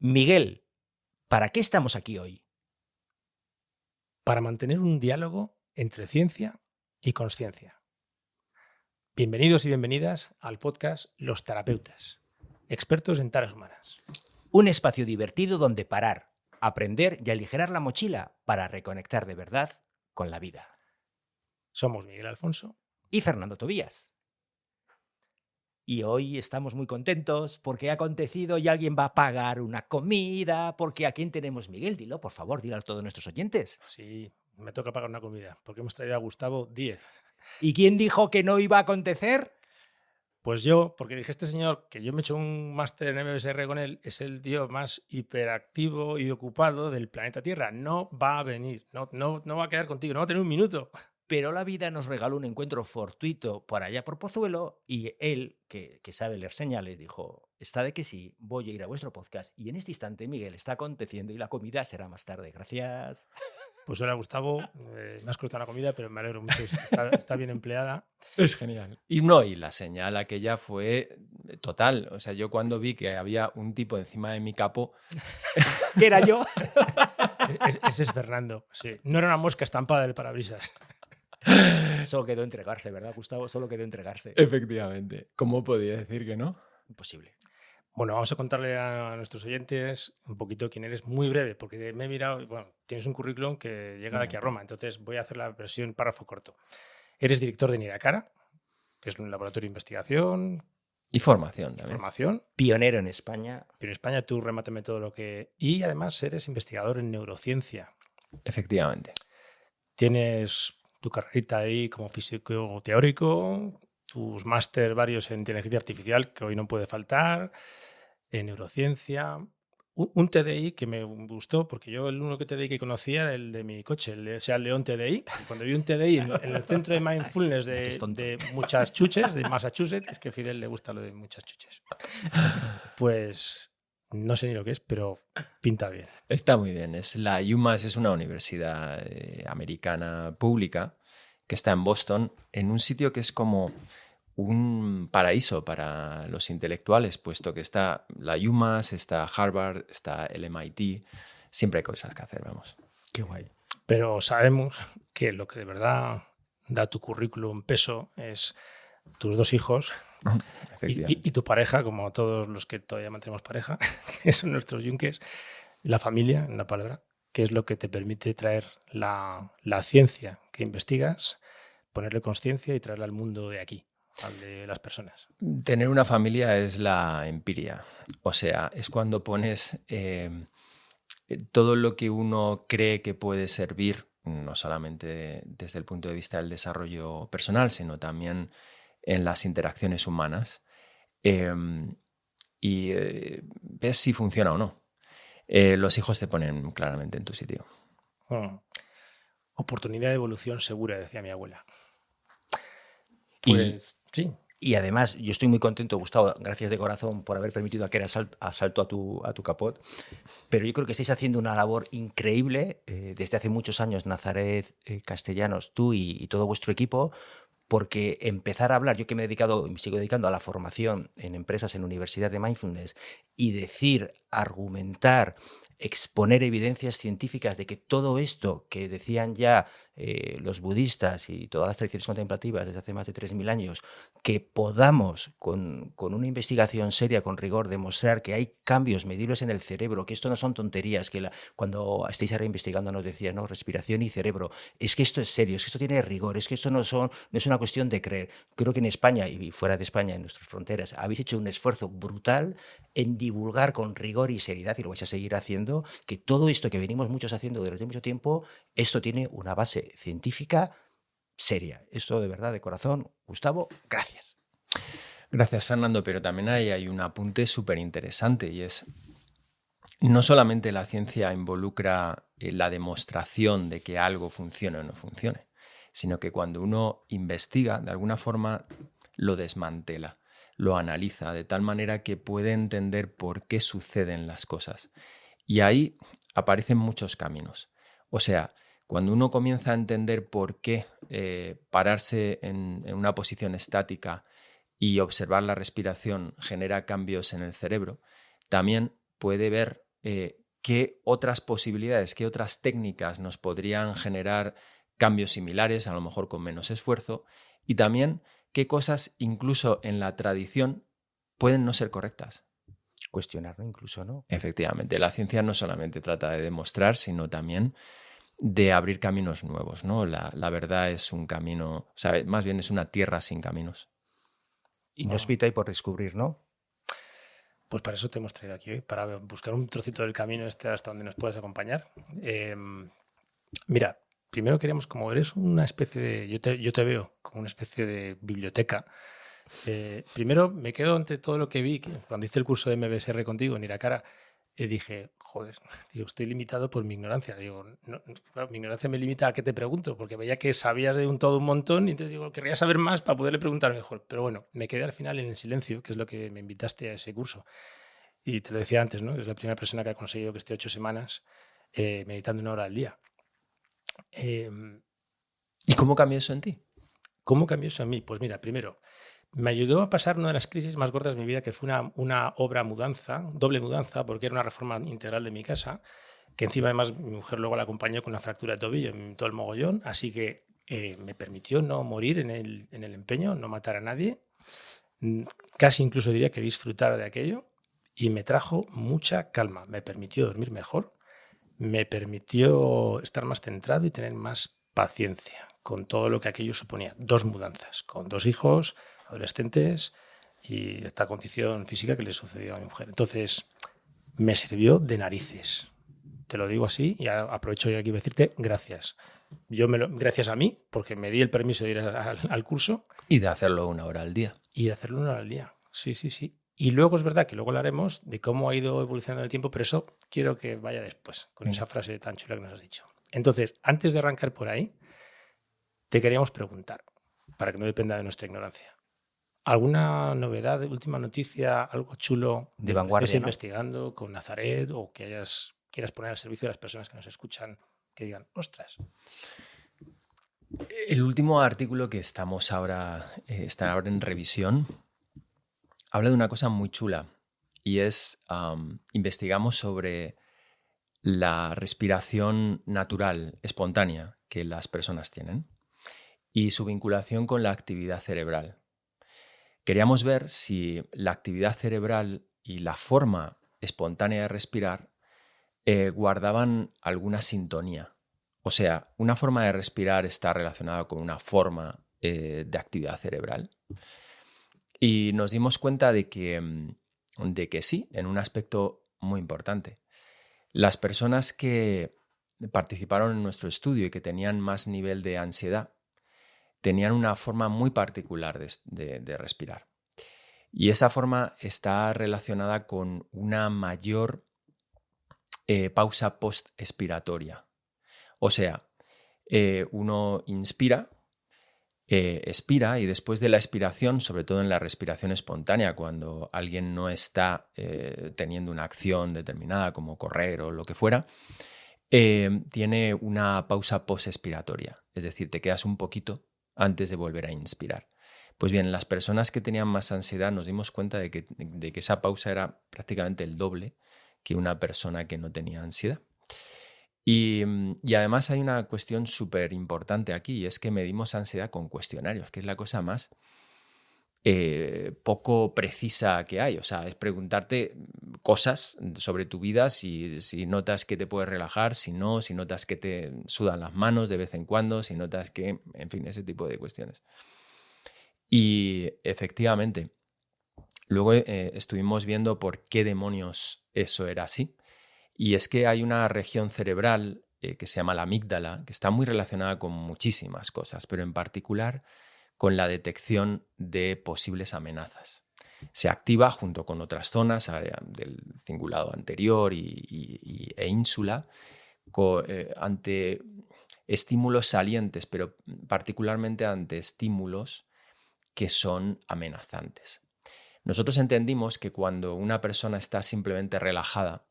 Miguel, ¿para qué estamos aquí hoy? Para mantener un diálogo entre ciencia y consciencia. Bienvenidos y bienvenidas al podcast Los Terapeutas, expertos en tareas humanas. Un espacio divertido donde parar, aprender y aligerar la mochila para reconectar de verdad con la vida. Somos Miguel Alfonso y Fernando Tobías. Y hoy estamos muy contentos porque ha acontecido y alguien va a pagar una comida. Porque ¿a quién tenemos, Miguel? Dilo, por favor, dilo a todos nuestros oyentes. Sí, me toca pagar una comida porque hemos traído a Gustavo Díez. ¿Y quién dijo que no iba a acontecer? Pues yo, porque dije, este señor, que yo me he hecho un máster en MBSR con él, es el tío más hiperactivo y ocupado del planeta Tierra. No va a venir, no va a quedar contigo, no va a tener un minuto. Pero la vida nos regaló un encuentro fortuito por allá por Pozuelo y él, que sabe leer señales, dijo, está de que sí, voy a ir a vuestro podcast. Y en este instante, Miguel, está aconteciendo y la comida será más tarde. Gracias. Pues hola, Gustavo, me has costado la comida, pero me alegro mucho, está bien empleada. Es genial. Y la señal aquella fue total. O sea, yo cuando vi que había un tipo encima de mi capo... ¿Qué era yo? Ese es Fernando, sí. No era una mosca estampada del parabrisas. Solo quedó entregarse, ¿verdad, Gustavo? Solo quedó entregarse. Efectivamente. ¿Cómo podía decir que no? Imposible. Bueno, vamos a contarle a nuestros oyentes un poquito quién eres, muy breve, porque me he mirado, bueno, tienes un currículum que llega de aquí a Roma, entonces voy a hacer la versión párrafo corto. Eres director de Niracara, que es un laboratorio de investigación. Y formación también. Formación. Pionero en España. Pero en España tú remátame todo lo que... Y además eres investigador en neurociencia. Efectivamente. Tienes tu carrerita ahí como físico teórico, tus máster varios en inteligencia artificial, que hoy no puede faltar, en neurociencia, un TDI que me gustó, porque yo el único TDI que conocía era el de mi coche, el León TDI. Y cuando vi un TDI en el centro de mindfulness de muchas chuches, de Massachusetts, es que a Fidel le gusta lo de muchas chuches. Pues no sé ni lo que es, pero pinta bien. Está muy bien. La UMass es una universidad americana pública que está en Boston, en un sitio que es como un paraíso para los intelectuales, puesto que está la UMass, está Harvard, está el MIT. Siempre hay cosas que hacer, vamos. Qué guay. Pero sabemos que lo que de verdad da tu currículum peso es tus dos hijos y tu pareja, como todos los que todavía mantenemos pareja, que son nuestros yunques, la familia, en una palabra, que es lo que te permite traer la ciencia que investigas, ponerle consciencia y traerla al mundo de aquí, al de las personas. Tener una familia es la empiria, o sea, es cuando pones todo lo que uno cree que puede servir, no solamente desde el punto de vista del desarrollo personal, sino también en las interacciones humanas, y ves si funciona o no. Los hijos te ponen claramente en tu sitio. Oportunidad de evolución segura, decía mi abuela. Pues sí. Y además, yo estoy muy contento, Gustavo, gracias de corazón por haber permitido aquel asalto a tu capot, pero yo creo que estáis haciendo una labor increíble desde hace muchos años, Nazaret Castellanos, tú y todo vuestro equipo, porque empezar a hablar, yo que me sigo dedicando a la formación en empresas, en universidad de mindfulness, y decir, argumentar, exponer evidencias científicas de que todo esto que decían ya los budistas y todas las tradiciones contemplativas desde hace más de 3.000 años, que podamos con una investigación seria, con rigor, demostrar que hay cambios medibles en el cerebro, que esto no son tonterías, que cuando estáis ahora investigando nos decía, no, respiración y cerebro, es que esto es serio, es que esto tiene rigor, es que esto no es una cuestión de creer. Creo que en España y fuera de España, en nuestras fronteras, habéis hecho un esfuerzo brutal en divulgar con rigor y seriedad, y lo vais a seguir haciendo, que todo esto que venimos muchos haciendo durante mucho tiempo, esto tiene una base científica seria. Esto de verdad, de corazón, Gustavo, gracias. Gracias, Fernando, pero también hay un apunte súper interesante y es, no solamente la ciencia involucra la demostración de que algo funcione o no funcione, sino que cuando uno investiga, de alguna forma lo desmantela, lo analiza de tal manera que puede entender por qué suceden las cosas. Y ahí aparecen muchos caminos. O sea, cuando uno comienza a entender por qué pararse en una posición estática y observar la respiración genera cambios en el cerebro, también puede ver qué otras posibilidades, qué otras técnicas nos podrían generar cambios similares, a lo mejor con menos esfuerzo, y también qué cosas incluso en la tradición pueden no ser correctas. Cuestionarlo incluso, ¿no? Efectivamente, la ciencia no solamente trata de demostrar, sino también de abrir caminos nuevos, ¿no? La verdad es un camino, o sea, más bien es una tierra sin caminos. Inhóspito hay por descubrir, ¿no? Pues para eso te hemos traído aquí hoy, para buscar un trocito del camino hasta donde nos puedas acompañar. Mira, primero queríamos, como eres una especie de... Yo te veo como una especie de biblioteca. Primero me quedo ante todo lo que vi cuando hice el curso de MBSR contigo en Iracara. Dije, joder, digo, estoy limitado por mi ignorancia. Digo, claro, mi ignorancia me limita a qué te pregunto, porque veía que sabías de todo un montón y entonces digo, querría saber más para poderle preguntar mejor. Pero bueno, me quedé al final en el silencio, que es lo que me invitaste a ese curso. Y te lo decía antes, ¿no? Es la primera persona que ha conseguido que esté 8 semanas meditando 1 hora al día. ¿Y cómo cambió eso en ti? ¿Cómo cambió eso en mí? Pues mira, primero, me ayudó a pasar una de las crisis más gordas de mi vida, que fue una obra mudanza, doble mudanza, porque era una reforma integral de mi casa, que encima además mi mujer luego la acompañó con una fractura de tobillo en todo el mogollón, así que me permitió no morir en el empeño, no matar a nadie, casi incluso diría que disfrutar de aquello, y me trajo mucha calma, me permitió dormir mejor, me permitió estar más centrado y tener más paciencia con todo lo que aquello suponía. 2 mudanzas, con 2 hijos, adolescentes y esta condición física que le sucedió a mi mujer. Entonces, me sirvió de narices. Te lo digo así y aprovecho yo aquí a decirte gracias. Gracias a mí, porque me di el permiso de ir al curso. Y de hacerlo 1 hora al día. Y de hacerlo 1 hora al día. Sí, sí, sí. Y luego es verdad que luego hablaremos de cómo ha ido evolucionando el tiempo, pero eso quiero que vaya después, con esa frase tan chula que nos has dicho. Entonces, antes de arrancar por ahí, te queríamos preguntar, para que no dependa de nuestra ignorancia, ¿alguna novedad, última noticia, algo chulo de vanguardia, que estés ¿no? investigando con Nazaret o que quieras poner al servicio de las personas que nos escuchan, que digan, ostras? El último artículo que está ahora en revisión habla de una cosa muy chula y es, investigamos sobre la respiración natural, espontánea, que las personas tienen y su vinculación con la actividad cerebral. Queríamos ver si la actividad cerebral y la forma espontánea de respirar guardaban alguna sintonía. O sea, una forma de respirar está relacionada con una forma de actividad cerebral. Y nos dimos cuenta de que sí, en un aspecto muy importante. Las personas que participaron en nuestro estudio y que tenían más nivel de ansiedad tenían una forma muy particular de respirar. Y esa forma está relacionada con una mayor pausa post-expiratoria. O sea, uno inspira, expira y después de la expiración, sobre todo en la respiración espontánea, cuando alguien no está teniendo una acción determinada como correr o lo que fuera, tiene una pausa post-expiratoria. Es decir, te quedas un poquito antes de volver a inspirar. Pues bien, las personas que tenían más ansiedad nos dimos cuenta de que esa pausa era prácticamente el doble que una persona que no tenía ansiedad. Y además hay una cuestión súper importante aquí, y es que medimos ansiedad con cuestionarios, que es la cosa más poco precisa que hay. O sea, es preguntarte cosas sobre tu vida, si notas que te puedes relajar, si no, si notas que te sudan las manos de vez en cuando, si notas que, en fin, ese tipo de cuestiones. Y efectivamente, luego estuvimos viendo por qué demonios eso era así. Y es que hay una región cerebral que se llama la amígdala, que está muy relacionada con muchísimas cosas, pero en particular con la detección de posibles amenazas. Se activa junto con otras zonas del cingulado anterior e ínsula ante estímulos salientes, pero particularmente ante estímulos que son amenazantes. Nosotros entendimos que cuando una persona está simplemente relajada,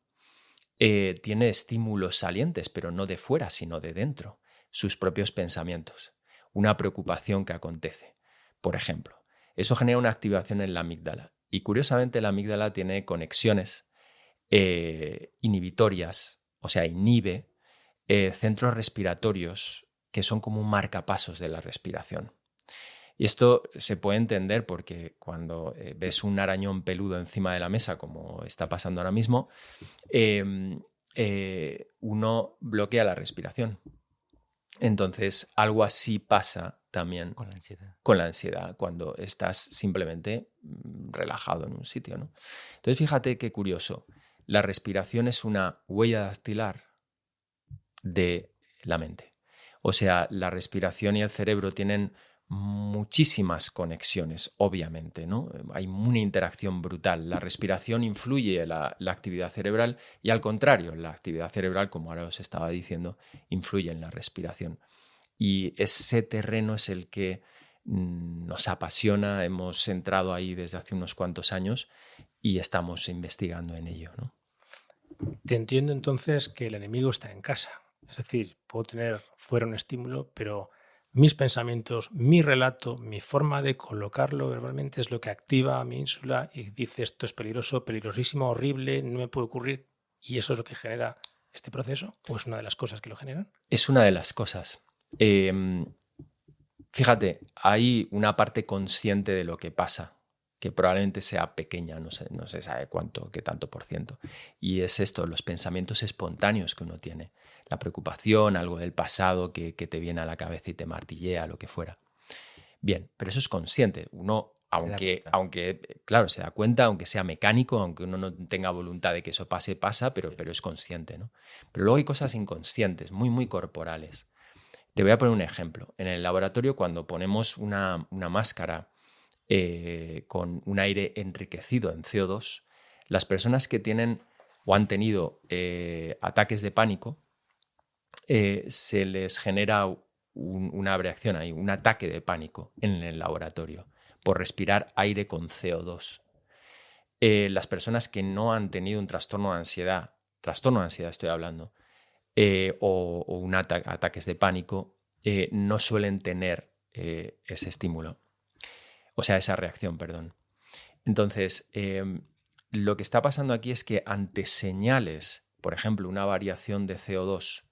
tiene estímulos salientes, pero no de fuera, sino de dentro, sus propios pensamientos, una preocupación que acontece, por ejemplo. Eso genera una activación en la amígdala. Y curiosamente la amígdala tiene conexiones inhibitorias, o sea, inhibe centros respiratorios que son como un marcapasos de la respiración. Y esto se puede entender porque cuando ves un arañón peludo encima de la mesa, como está pasando ahora mismo, uno bloquea la respiración. Entonces, algo así pasa también Con la ansiedad. Con la ansiedad, cuando estás simplemente relajado en un sitio, ¿no? Entonces, fíjate qué curioso. La respiración es una huella dactilar de la mente. O sea, la respiración y el cerebro tienen muchísimas conexiones, obviamente, ¿no? Hay una interacción brutal. La respiración influye en la actividad cerebral y al contrario, la actividad cerebral, como ahora os estaba diciendo, influye en la respiración. Y ese terreno es el que nos apasiona, hemos entrado ahí desde hace unos cuantos años y estamos investigando en ello, ¿no? Te entiendo entonces que el enemigo está en casa. Es decir, puedo tener fuera un estímulo, pero mis pensamientos, mi relato, mi forma de colocarlo verbalmente es lo que activa mi ínsula y dice esto es peligroso, peligrosísimo, horrible, no me puede ocurrir. ¿Y eso es lo que genera este proceso? ¿O es una de las cosas que lo generan? Es una de las cosas. Fíjate, hay una parte consciente de lo que pasa, que probablemente sea pequeña, no se sabe qué tanto por ciento. Y es esto, los pensamientos espontáneos que uno tiene. La preocupación, algo del pasado que te viene a la cabeza y te martillea, lo que fuera. Bien, pero eso es consciente. Uno, aunque claro, se da cuenta, aunque sea mecánico, aunque uno no tenga voluntad de que eso pasa, pero es consciente, ¿no? Pero luego hay cosas inconscientes, muy, muy corporales. Te voy a poner un ejemplo. En el laboratorio, cuando ponemos una máscara con un aire enriquecido en CO2, las personas que tienen o han tenido ataques de pánico, se les genera una reacción ahí, un ataque de pánico en el laboratorio por respirar aire con CO2. Las personas que no han tenido un trastorno de ansiedad estoy hablando, o un ataques de pánico, no suelen tener ese estímulo, o sea, esa reacción, perdón. Entonces, lo que está pasando aquí es que ante señales, por ejemplo, una variación de CO2,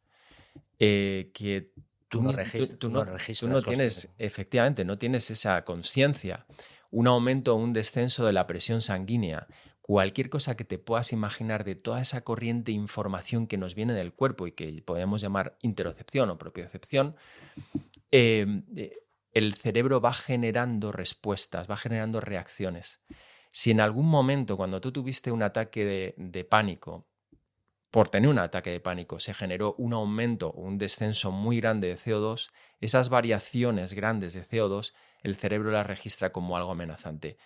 que tú no tienes, efectivamente, no tienes esa conciencia, un aumento o un descenso de la presión sanguínea, cualquier cosa que te puedas imaginar de toda esa corriente de información que nos viene del cuerpo y que podemos llamar interocepción o propiocepción, el cerebro va generando respuestas, va generando reacciones. Si en algún momento, cuando tú tuviste un ataque de pánico, por tener un ataque de pánico, se generó un aumento o un descenso muy grande de CO2, esas variaciones grandes de CO2, el cerebro las registra como algo amenazante.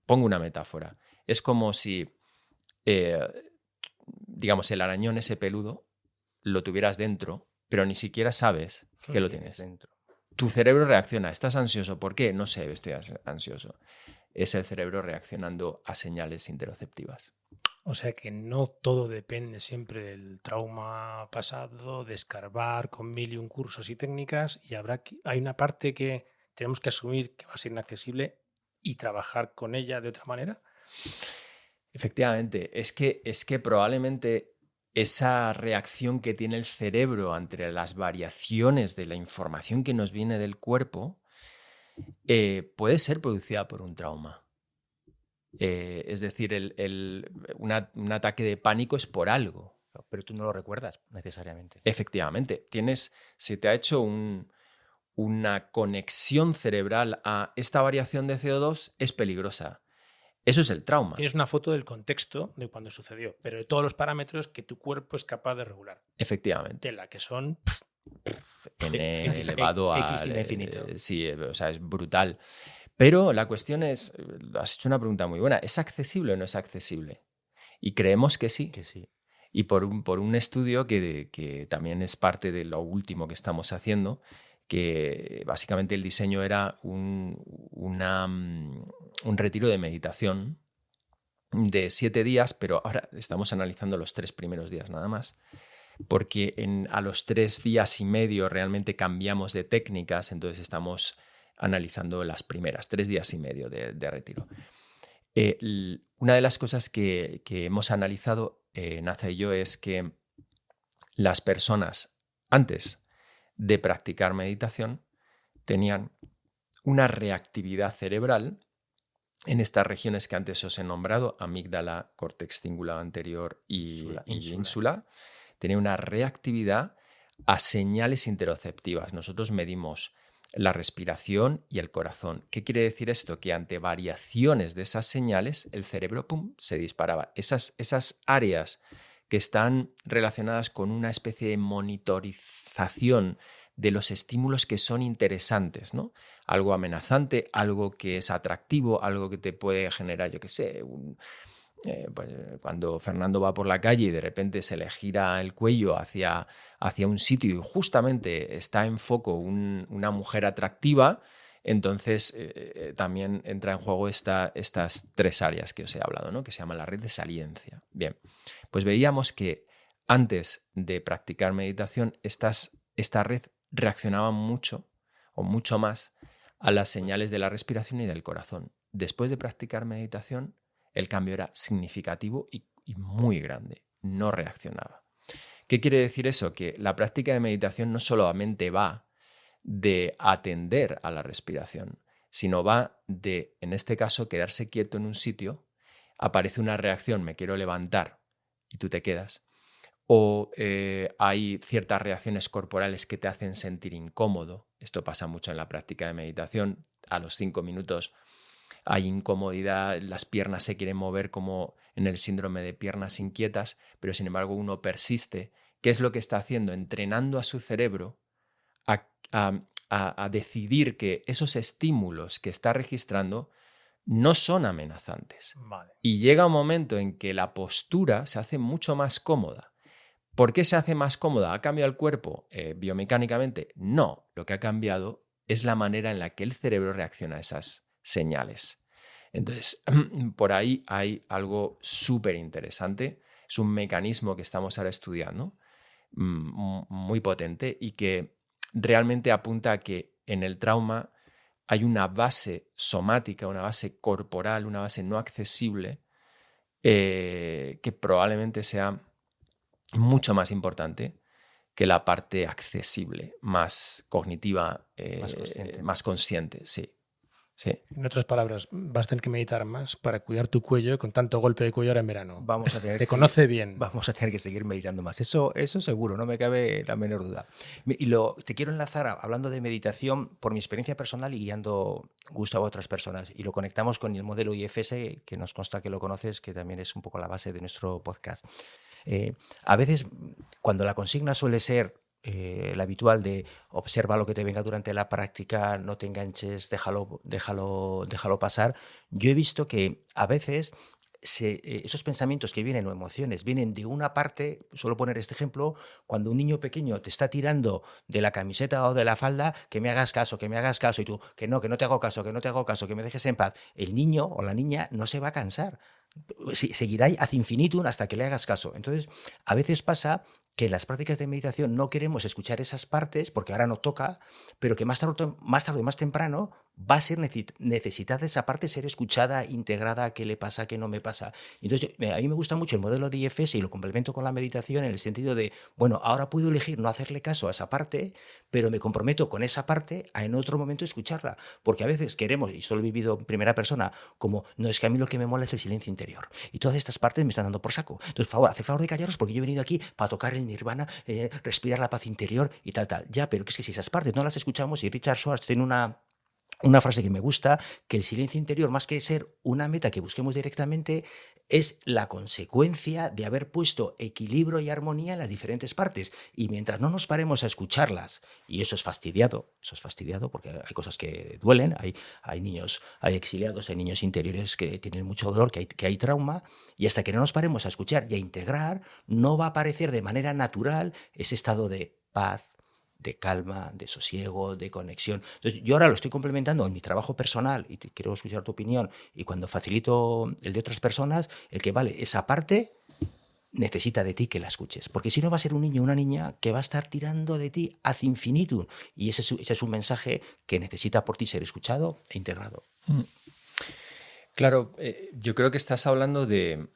Pongo una metáfora. Es como si, digamos, el arañón ese peludo lo tuvieras dentro, pero ni siquiera sabes que lo tienes dentro. Tu cerebro reacciona. ¿Estás ansioso? ¿Por qué? No sé, estoy ansioso. Es el cerebro reaccionando a señales interoceptivas. O sea que no todo depende siempre del trauma pasado, de escarbar con 1001 cursos y técnicas, y hay una parte que tenemos que asumir que va a ser inaccesible y trabajar con ella de otra manera. Efectivamente, es que probablemente esa reacción que tiene el cerebro ante las variaciones de la información que nos viene del cuerpo puede ser producida por un trauma. Es decir, un ataque de pánico es por algo. Pero tú no lo recuerdas necesariamente. Efectivamente, se te ha hecho una conexión cerebral a esta variación de CO2 es peligrosa. Eso es el trauma. Tienes una foto del contexto de cuando sucedió, pero de todos los parámetros que tu cuerpo es capaz de regular. Efectivamente. De la que son N elevado a X infinito. Sí, o sea, es brutal. Pero la cuestión es, has hecho una pregunta muy buena, ¿es accesible o no es accesible? Y creemos que sí. Que sí. Y por un estudio que también es parte de lo último que estamos haciendo, que básicamente el diseño era un retiro de meditación de 7 días, pero ahora estamos analizando los 3 primeros días nada más, porque a los 3 días y medio realmente cambiamos de técnicas, entonces estamos analizando las primeras 3 días y medio de retiro. Una de las cosas que hemos analizado, Naza y yo, es que las personas antes de practicar meditación tenían una reactividad cerebral en estas regiones que antes os he nombrado, amígdala, córtex cingulado anterior y ínsula, tenía una reactividad a señales interoceptivas. Nosotros medimos la respiración y el corazón. ¿Qué quiere decir esto? Que ante variaciones de esas señales, el cerebro se disparaba. Esas áreas que están relacionadas con una especie de monitorización de los estímulos que son interesantes, ¿no? Algo amenazante, algo que es atractivo, algo que te puede generar, yo qué sé, pues cuando Fernando va por la calle y de repente se le gira el cuello hacia un sitio y justamente está en foco una mujer atractiva, entonces también entra en juego estas tres áreas que os he hablado, ¿no? Que se llama la red de saliencia. Bien, pues veíamos que antes de practicar meditación, esta red reaccionaba mucho o mucho más a las señales de la respiración y del corazón. Después de practicar meditación, el cambio era significativo y muy grande, no reaccionaba. ¿Qué quiere decir eso? Que la práctica de meditación no solamente va de atender a la respiración, sino va de, en este caso, quedarse quieto en un sitio, aparece una reacción, me quiero levantar, y tú te quedas, o hay ciertas reacciones corporales que te hacen sentir incómodo. Esto pasa mucho en la práctica de meditación. A los 5 minutos hay incomodidad, las piernas se quieren mover como en el síndrome de piernas inquietas, pero sin embargo uno persiste. ¿Qué es lo que está haciendo? Entrenando a su cerebro a decidir que esos estímulos que está registrando no son amenazantes. Vale. Y llega un momento en que la postura se hace mucho más cómoda. ¿Por qué se hace más cómoda? ¿Ha cambiado el cuerpo biomecánicamente? No, lo que ha cambiado es la manera en la que el cerebro reacciona a esas señales. Entonces, por ahí hay algo súper interesante. Es un mecanismo que estamos ahora estudiando, muy potente, y que realmente apunta a que en el trauma hay una base somática, una base corporal, una base no accesible, que probablemente sea mucho más importante que la parte accesible, más cognitiva, más consciente, sí. En otras palabras, vas a tener que meditar más para cuidar tu cuello con tanto golpe de cuello ahora en verano. Vamos a tener Te conoce bien. Vamos a tener que seguir meditando más. Eso seguro, no me cabe la menor duda. Te quiero enlazar, hablando de meditación, por mi experiencia personal y guiando Gustavo a otras personas. Y lo conectamos con el modelo IFS, que nos consta que lo conoces, que también es un poco la base de nuestro podcast. A veces, cuando la consigna suele ser la habitual de observa lo que te venga durante la práctica, no te enganches, déjalo pasar, yo he visto que a veces esos pensamientos que vienen o emociones vienen de una parte. Suelo poner este ejemplo: cuando un niño pequeño te está tirando de la camiseta o de la falda, que me hagas caso, y tú, que no te hago caso, que me dejes en paz. El niño o la niña no se va a cansar. Seguirá ad infinitum hasta que le hagas caso. Entonces, a veces pasa que en las prácticas de meditación no queremos escuchar esas partes porque ahora no toca, pero que más tarde o más temprano va a ser necesitada esa parte ser escuchada, integrada, qué le pasa, qué no me pasa. Entonces, a mí me gusta mucho el modelo de IFS y lo complemento con la meditación en el sentido de, bueno, ahora puedo elegir no hacerle caso a esa parte, pero me comprometo con esa parte a en otro momento escucharla, porque a veces queremos, y esto lo he vivido en primera persona, como, no, es que a mí lo que me mola es el silencio interior, y todas estas partes me están dando por saco. Entonces, haced favor de callaros porque yo he venido aquí para tocar el nirvana, respirar la paz interior y tal. Ya, pero es que si esas partes no las escuchamos, y Richard Schwartz tiene una frase que me gusta, que el silencio interior, más que ser una meta que busquemos directamente, es la consecuencia de haber puesto equilibrio y armonía en las diferentes partes. Y mientras no nos paremos a escucharlas, y eso es fastidiado porque hay cosas que duelen, hay niños, hay exiliados, hay niños interiores que tienen mucho dolor, que hay trauma, y hasta que no nos paremos a escuchar y a integrar, no va a aparecer de manera natural ese estado de paz, de calma, de sosiego, de conexión. Entonces, yo ahora lo estoy complementando en mi trabajo personal y quiero escuchar tu opinión, y cuando facilito el de otras personas, el que vale, esa parte necesita de ti que la escuches, porque si no va a ser un niño o una niña que va a estar tirando de ti ad infinitum, y ese es un mensaje que necesita por ti ser escuchado e integrado. Claro, yo creo que estás hablando de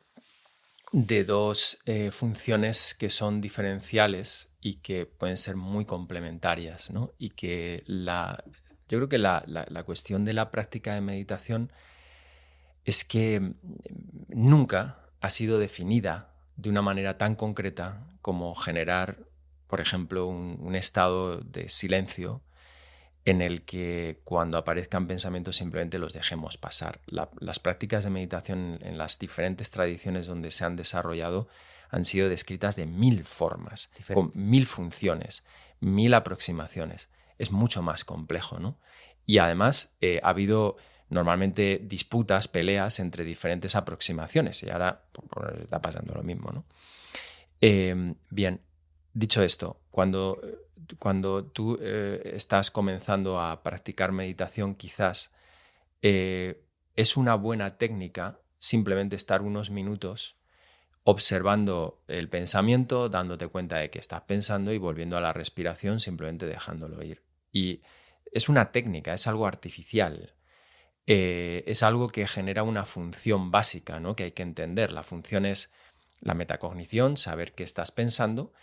dos funciones que son diferenciales y que pueden ser muy complementarias, ¿no? Y que yo creo que la cuestión de la práctica de meditación es que nunca ha sido definida de una manera tan concreta como generar, por ejemplo, un estado de silencio en el que cuando aparezcan pensamientos simplemente los dejemos pasar. Las prácticas de meditación en las diferentes tradiciones donde se han desarrollado han sido descritas de 1000 formas, con 1000 funciones, 1000 aproximaciones. Es mucho más complejo, ¿no? Y además ha habido normalmente disputas, peleas entre diferentes aproximaciones, y ahora está pasando lo mismo, ¿no? Bien, dicho esto, cuando tú estás comenzando a practicar meditación, quizás es una buena técnica simplemente estar unos minutos observando el pensamiento, dándote cuenta de que estás pensando y volviendo a la respiración, simplemente dejándolo ir. Y es una técnica, es algo artificial. Es algo que genera una función básica, ¿no? Que hay que entender. La función es la metacognición, saber qué estás pensando,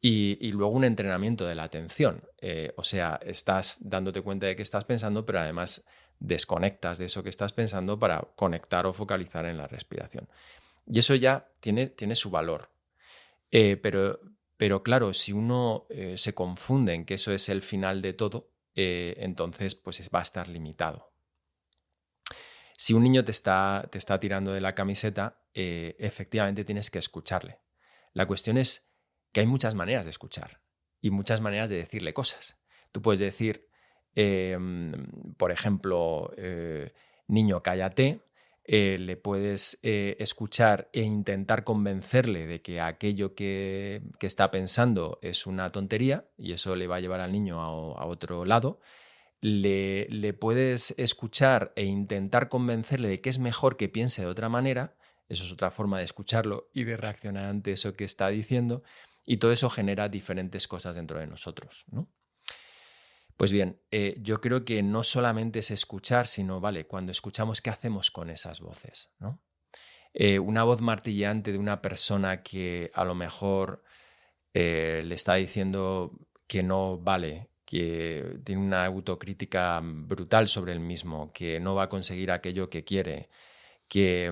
y luego un entrenamiento de la atención. O sea, estás dándote cuenta de qué estás pensando, pero además desconectas de eso que estás pensando para conectar o focalizar en la respiración. Y eso ya tiene su valor. Pero claro, si uno se confunde en que eso es el final de todo, entonces pues va a estar limitado. Si un niño te está tirando de la camiseta, efectivamente tienes que escucharle. La cuestión es que hay muchas maneras de escuchar y muchas maneras de decirle cosas. Tú puedes decir, por ejemplo, niño, cállate. Le puedes escuchar e intentar convencerle de que aquello que está pensando es una tontería, y eso le va a llevar al niño a otro lado. Le puedes escuchar e intentar convencerle de que es mejor que piense de otra manera. Eso es otra forma de escucharlo y de reaccionar ante eso que está diciendo. Y todo eso genera diferentes cosas dentro de nosotros, ¿no? Pues bien, yo creo que no solamente es escuchar, sino, vale, cuando escuchamos, ¿qué hacemos con esas voces, ¿no? Una voz martillante de una persona que a lo mejor le está diciendo que no vale, que tiene una autocrítica brutal sobre él mismo, que no va a conseguir aquello que quiere, que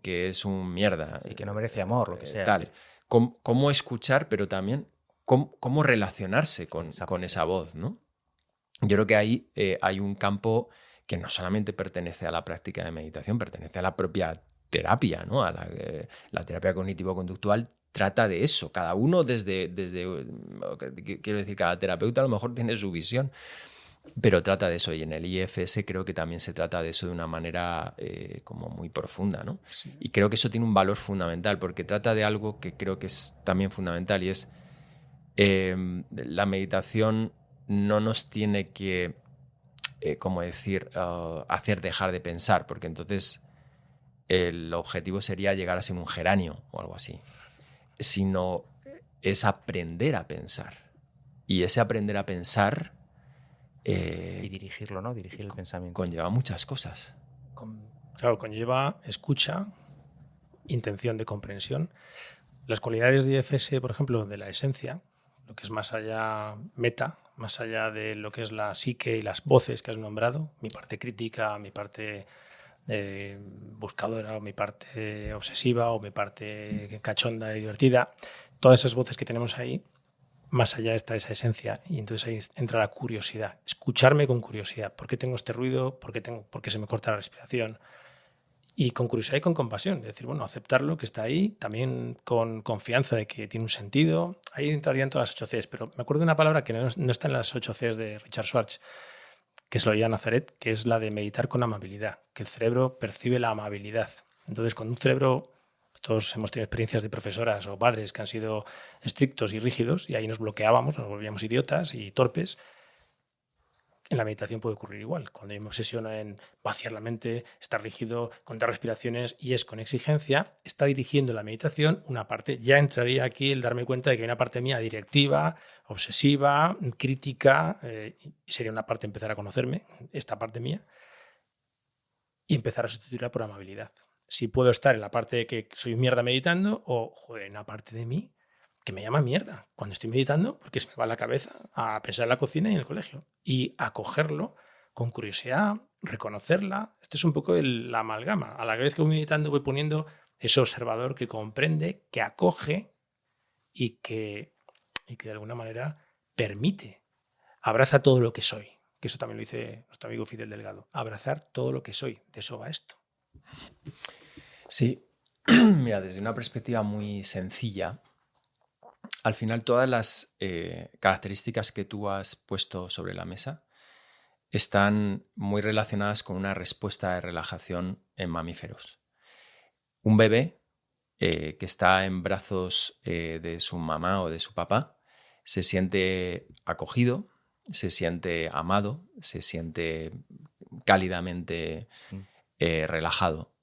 es un mierda. Y que no merece amor, lo que sea. Tal. ¿Cómo escuchar, pero también cómo relacionarse con esa voz, ¿no? Yo creo que ahí hay un campo que no solamente pertenece a la práctica de meditación, pertenece a la propia terapia, ¿no? La terapia cognitivo-conductual trata de eso. Cada uno quiero decir, cada terapeuta a lo mejor tiene su visión, pero trata de eso. Y en el IFS creo que también se trata de eso de una manera como muy profunda, ¿no? Sí. Y creo que eso tiene un valor fundamental, porque trata de algo que creo que es también fundamental, y es la meditación no nos tiene que, hacer dejar de pensar, porque entonces el objetivo sería llegar a ser un geranio o algo así, sino es aprender a pensar. Y ese aprender a pensar y dirigirlo, ¿no? Dirigir el pensamiento. Conlleva muchas cosas. Claro, conlleva escucha, intención de comprensión. Las cualidades de IFS, por ejemplo, de la esencia, lo que es más allá meta, más allá de lo que es la psique y las voces que has nombrado, mi parte crítica, mi parte buscadora, o mi parte obsesiva, o mi parte cachonda y divertida, todas esas voces que tenemos ahí, más allá está esa esencia, y entonces ahí entra la curiosidad, escucharme con curiosidad. ¿Por qué tengo este ruido? ¿Por qué se me corta la respiración? Y con curiosidad y con compasión, es decir, bueno, aceptarlo, que está ahí, también con confianza de que tiene un sentido. Ahí entrarían todas las 8 Cs, pero me acuerdo de una palabra que no está en las 8 Cs de Richard Schwartz, que se lo oía Nazaret, que es la de meditar con amabilidad, que el cerebro percibe la amabilidad. Entonces, cuando un cerebro, todos hemos tenido experiencias de profesoras o padres que han sido estrictos y rígidos, y ahí nos bloqueábamos, nos volvíamos idiotas y torpes. En la meditación puede ocurrir igual. Cuando yo me obsesiono en vaciar la mente, estar rígido, contar respiraciones y es con exigencia, está dirigiendo la meditación una parte. Ya entraría aquí el darme cuenta de que hay una parte mía directiva, obsesiva, crítica, y sería una parte empezar a conocerme, esta parte mía. y empezar a sustituirla por amabilidad. Si puedo estar en la parte de que soy mierda meditando o, joder, en una parte de mí que me llama mierda cuando estoy meditando porque se me va la cabeza a pensar en la cocina y en el colegio. Y acogerlo con curiosidad, reconocerla. Este es un poco la amalgama. A la vez que voy meditando voy poniendo ese observador que comprende, que acoge y que de alguna manera permite, abraza todo lo que soy. Que eso también lo dice nuestro amigo Fidel Delgado. Abrazar todo lo que soy. De eso va esto. Sí, mira, desde una perspectiva muy sencilla, al final todas las características que tú has puesto sobre la mesa están muy relacionadas con una respuesta de relajación en mamíferos. Un bebé que está en brazos de su mamá o de su papá se siente acogido, se siente amado, se siente cálidamente relajado.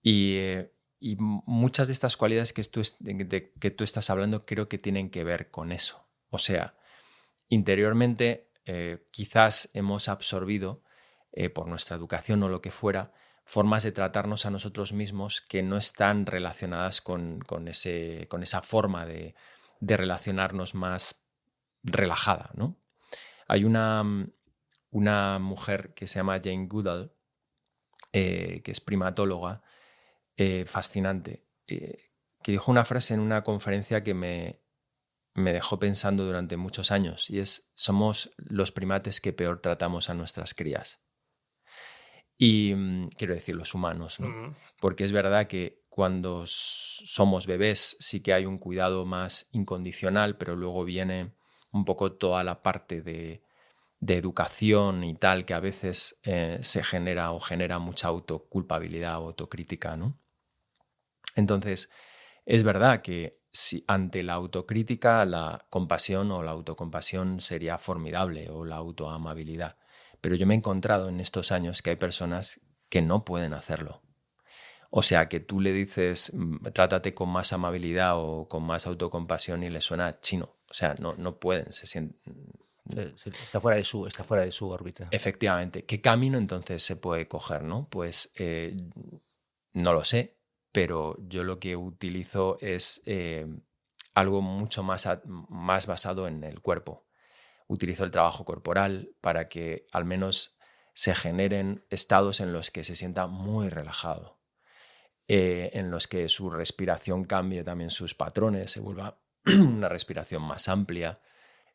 Y muchas de estas cualidades que tú estás hablando creo que tienen que ver con eso. O sea, interiormente quizás hemos absorbido por nuestra educación o lo que fuera formas de tratarnos a nosotros mismos que no están relacionadas con esa forma de relacionarnos más relajada, ¿no? Hay una mujer que se llama Jane Goodall, que es primatóloga, fascinante, que dijo una frase en una conferencia que me dejó pensando durante muchos años, y es: somos los primates que peor tratamos a nuestras crías. Y quiero decir, los humanos, ¿no? Porque es verdad que cuando somos bebés sí que hay un cuidado más incondicional, pero luego viene un poco toda la parte de educación y tal, que a veces se genera mucha autoculpabilidad o autocrítica, ¿no? Entonces, es verdad que si ante la autocrítica la compasión o la autocompasión sería formidable, o la autoamabilidad. Pero yo me he encontrado en estos años que hay personas que no pueden hacerlo. O sea, que tú le dices trátate con más amabilidad o con más autocompasión y le suena chino. O sea, no pueden, se sienten... Está fuera de su órbita. Efectivamente. ¿Qué camino entonces se puede coger, no? Pues no lo sé, pero yo lo que utilizo es algo mucho más basado en el cuerpo. Utilizo el trabajo corporal para que al menos se generen estados en los que se sienta muy relajado, en los que su respiración cambie también sus patrones, se vuelva una respiración más amplia,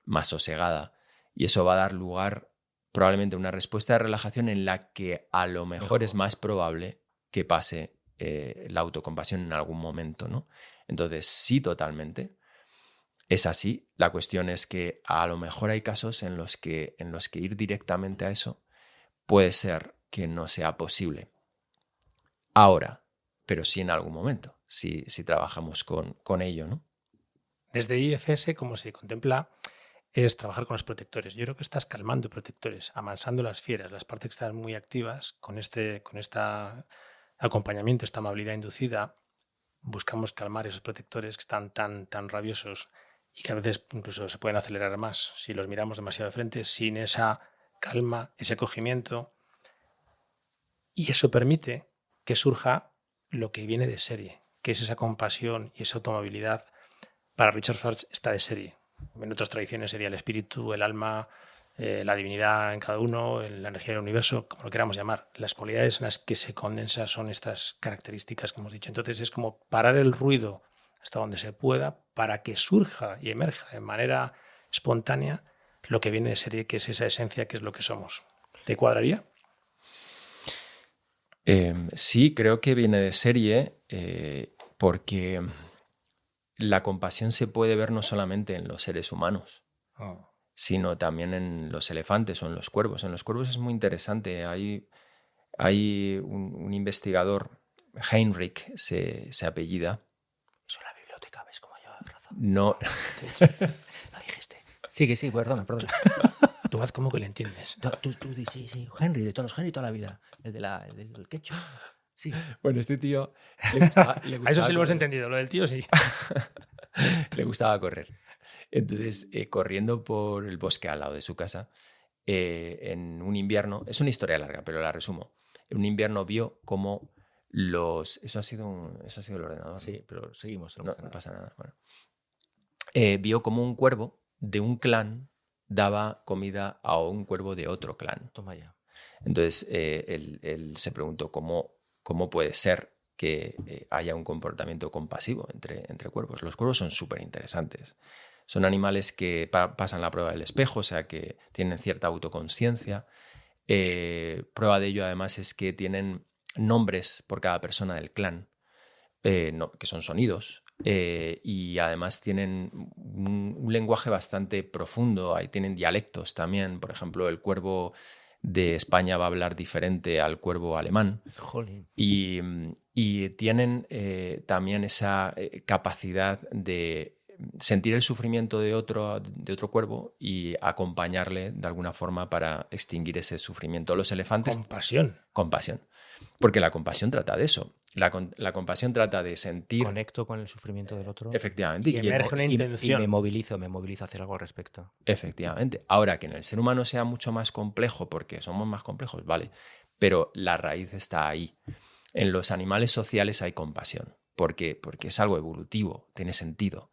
más sosegada. Y eso va a dar lugar probablemente a una respuesta de relajación en la que a lo mejor es más probable que pase la autocompasión en algún momento, ¿no? Entonces, sí, totalmente. Es así. La cuestión es que a lo mejor hay casos en los que ir directamente a eso puede ser que no sea posible ahora, pero sí en algún momento, si trabajamos con ello, ¿no? Desde IFS, como se contempla, es trabajar con los protectores. Yo creo que estás calmando protectores, amansando las fieras, las partes que están muy activas, con este acompañamiento, esta amabilidad inducida. Buscamos calmar esos protectores que están tan rabiosos y que a veces incluso se pueden acelerar más si los miramos demasiado de frente, sin esa calma, ese acogimiento. Y eso permite que surja lo que viene de serie, que es esa compasión y esa autoamabilidad. Para Richard Schwartz está de serie. En otras tradiciones sería el espíritu, el alma, la divinidad en cada uno, la energía del universo, como lo queramos llamar. Las cualidades en las que se condensa son estas características que hemos dicho. Entonces es como parar el ruido hasta donde se pueda para que surja y emerja de manera espontánea lo que viene de serie, que es esa esencia, que es lo que somos. ¿Te cuadraría? Sí, creo que viene de serie porque la compasión se puede ver no solamente en los seres humanos, sino también en los elefantes o en los cuervos. En los cuervos es muy interesante. Hay un investigador, Heinrich se apellida. Eso en la biblioteca, ¿ves cómo lleva razón? No. Lo dijiste. Sí, perdona. Tú haz como que le entiendes. Tú sí, Henry, de todos los Henry toda la vida. El del quecho. Sí. Bueno, este tío le gustaba A eso sí lo hemos entendido, lo del tío sí. Le gustaba correr. Entonces, corriendo por el bosque al lado de su casa, en un invierno, es una historia larga, pero la resumo. en un invierno vio cómo Eso ha sido el ordenador. Sí, pero seguimos. No pasa nada. Bueno. Vio como un cuervo de un clan daba comida a un cuervo de otro clan. Toma ya. Entonces, él se preguntó cómo puede ser que haya un comportamiento compasivo entre cuervos. Los cuervos son súper interesantes. Son animales que pasan la prueba del espejo, o sea, que tienen cierta autoconsciencia. Prueba de ello, además, es que tienen nombres por cada persona del clan, que son sonidos. Y además tienen un lenguaje bastante profundo. Ahí tienen dialectos también. Por ejemplo, el cuervo de España va a hablar diferente al cuervo alemán. Jolín. Y tienen también esa capacidad de sentir el sufrimiento de otro cuervo y acompañarle de alguna forma para extinguir ese sufrimiento. Los elefantes... Compasión. Porque la compasión trata de eso. La compasión trata de sentir... Conecto con el sufrimiento del otro. Efectivamente. Y emerge una intención. Y me movilizo a hacer algo al respecto. Efectivamente. Ahora, que en el ser humano sea mucho más complejo, porque somos más complejos, vale, pero la raíz está ahí. En los animales sociales hay compasión, porque es algo evolutivo, tiene sentido.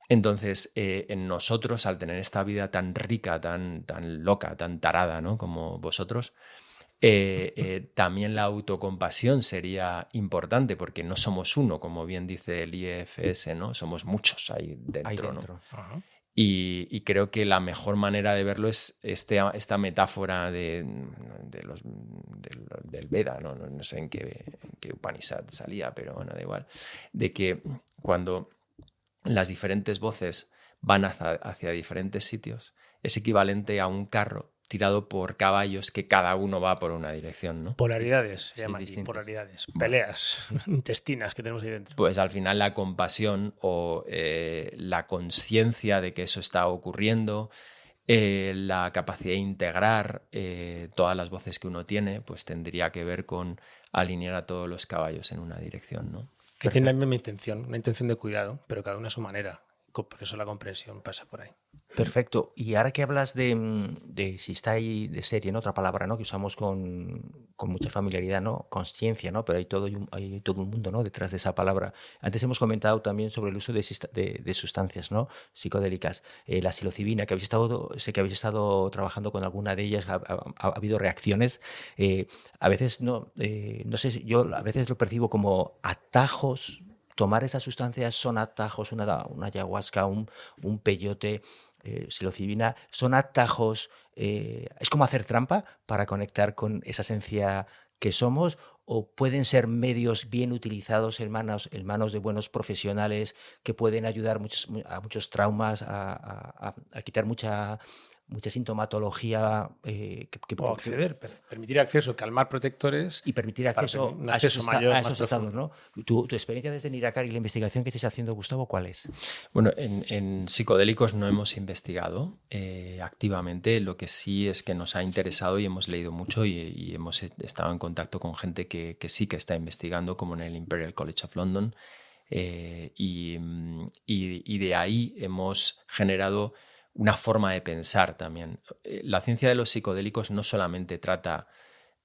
Entonces, en nosotros, al tener esta vida tan rica, tan loca, tan tarada, ¿no? Como vosotros, también la autocompasión sería importante, porque no somos uno, como bien dice el IFS, ¿no? Somos muchos ahí dentro. ¿no? Ajá. Y creo que la mejor manera de verlo es esta metáfora del Veda, no sé en qué Upanishad salía, pero bueno, da igual, de que cuando las diferentes voces van hacia diferentes sitios, es equivalente a un carro tirado por caballos que cada uno va por una dirección, ¿no? Polaridades, se Sí, llaman distinto. polaridades, peleas intestinas que tenemos ahí dentro. Pues al final la compasión o la conciencia de que eso está ocurriendo, la capacidad de integrar todas las voces que uno tiene, pues tendría que ver con alinear a todos los caballos en una dirección, ¿no? Que tienen la misma intención, una intención de cuidado, pero cada uno a su manera. Por eso la comprensión pasa por ahí. Perfecto. Y ahora que hablas de si está ahí de serie, ¿no? Otra palabra, ¿no? Que usamos con mucha familiaridad, ¿no? Consciencia, ¿no? Pero hay todo un mundo, ¿no? Detrás de esa palabra. Antes hemos comentado también sobre el uso de sustancias, ¿no? Psicodélicas. La psilocibina, sé que habéis estado trabajando con alguna de ellas, ha habido reacciones. A veces no sé, yo a veces lo percibo como atajos. Tomar esas sustancias son atajos, una ayahuasca, un peyote, psilocibina, son atajos, es como hacer trampa para conectar con esa esencia que somos, o pueden ser medios bien utilizados en manos de buenos profesionales que pueden ayudar a muchos traumas, a quitar mucha sintomatología. O acceder, permitir acceso, calmar protectores y permitir acceso un acceso mayor, a más esos estados, profundo. ¿no? Tu experiencia desde Niracar y la investigación que estáis haciendo, Gustavo, ¿cuál es? Bueno, en psicodélicos no hemos investigado activamente. Lo que sí es que nos ha interesado y hemos leído mucho y hemos estado en contacto con gente que sí que está investigando, como en el Imperial College of London. Y de ahí hemos generado una forma de pensar también. La ciencia de los psicodélicos no solamente trata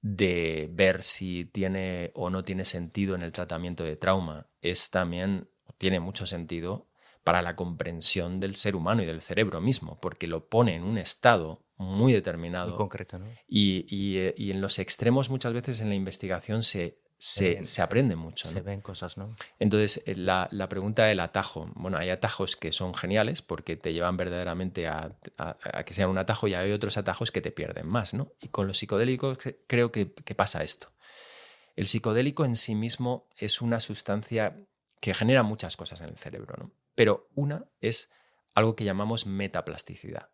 de ver si tiene o no tiene sentido en el tratamiento de trauma, tiene mucho sentido para la comprensión del ser humano y del cerebro mismo, porque lo pone en un estado muy determinado. Muy concreto, ¿no? Y en los extremos muchas veces en la investigación se aprende mucho, ¿no? Se ven cosas, ¿no? Entonces, la pregunta del atajo. Bueno, hay atajos que son geniales porque te llevan verdaderamente a que sean un atajo, y hay otros atajos que te pierden más, ¿no? Y con los psicodélicos creo que pasa esto. El psicodélico en sí mismo es una sustancia que genera muchas cosas en el cerebro, ¿no? Pero una es algo que llamamos metaplasticidad.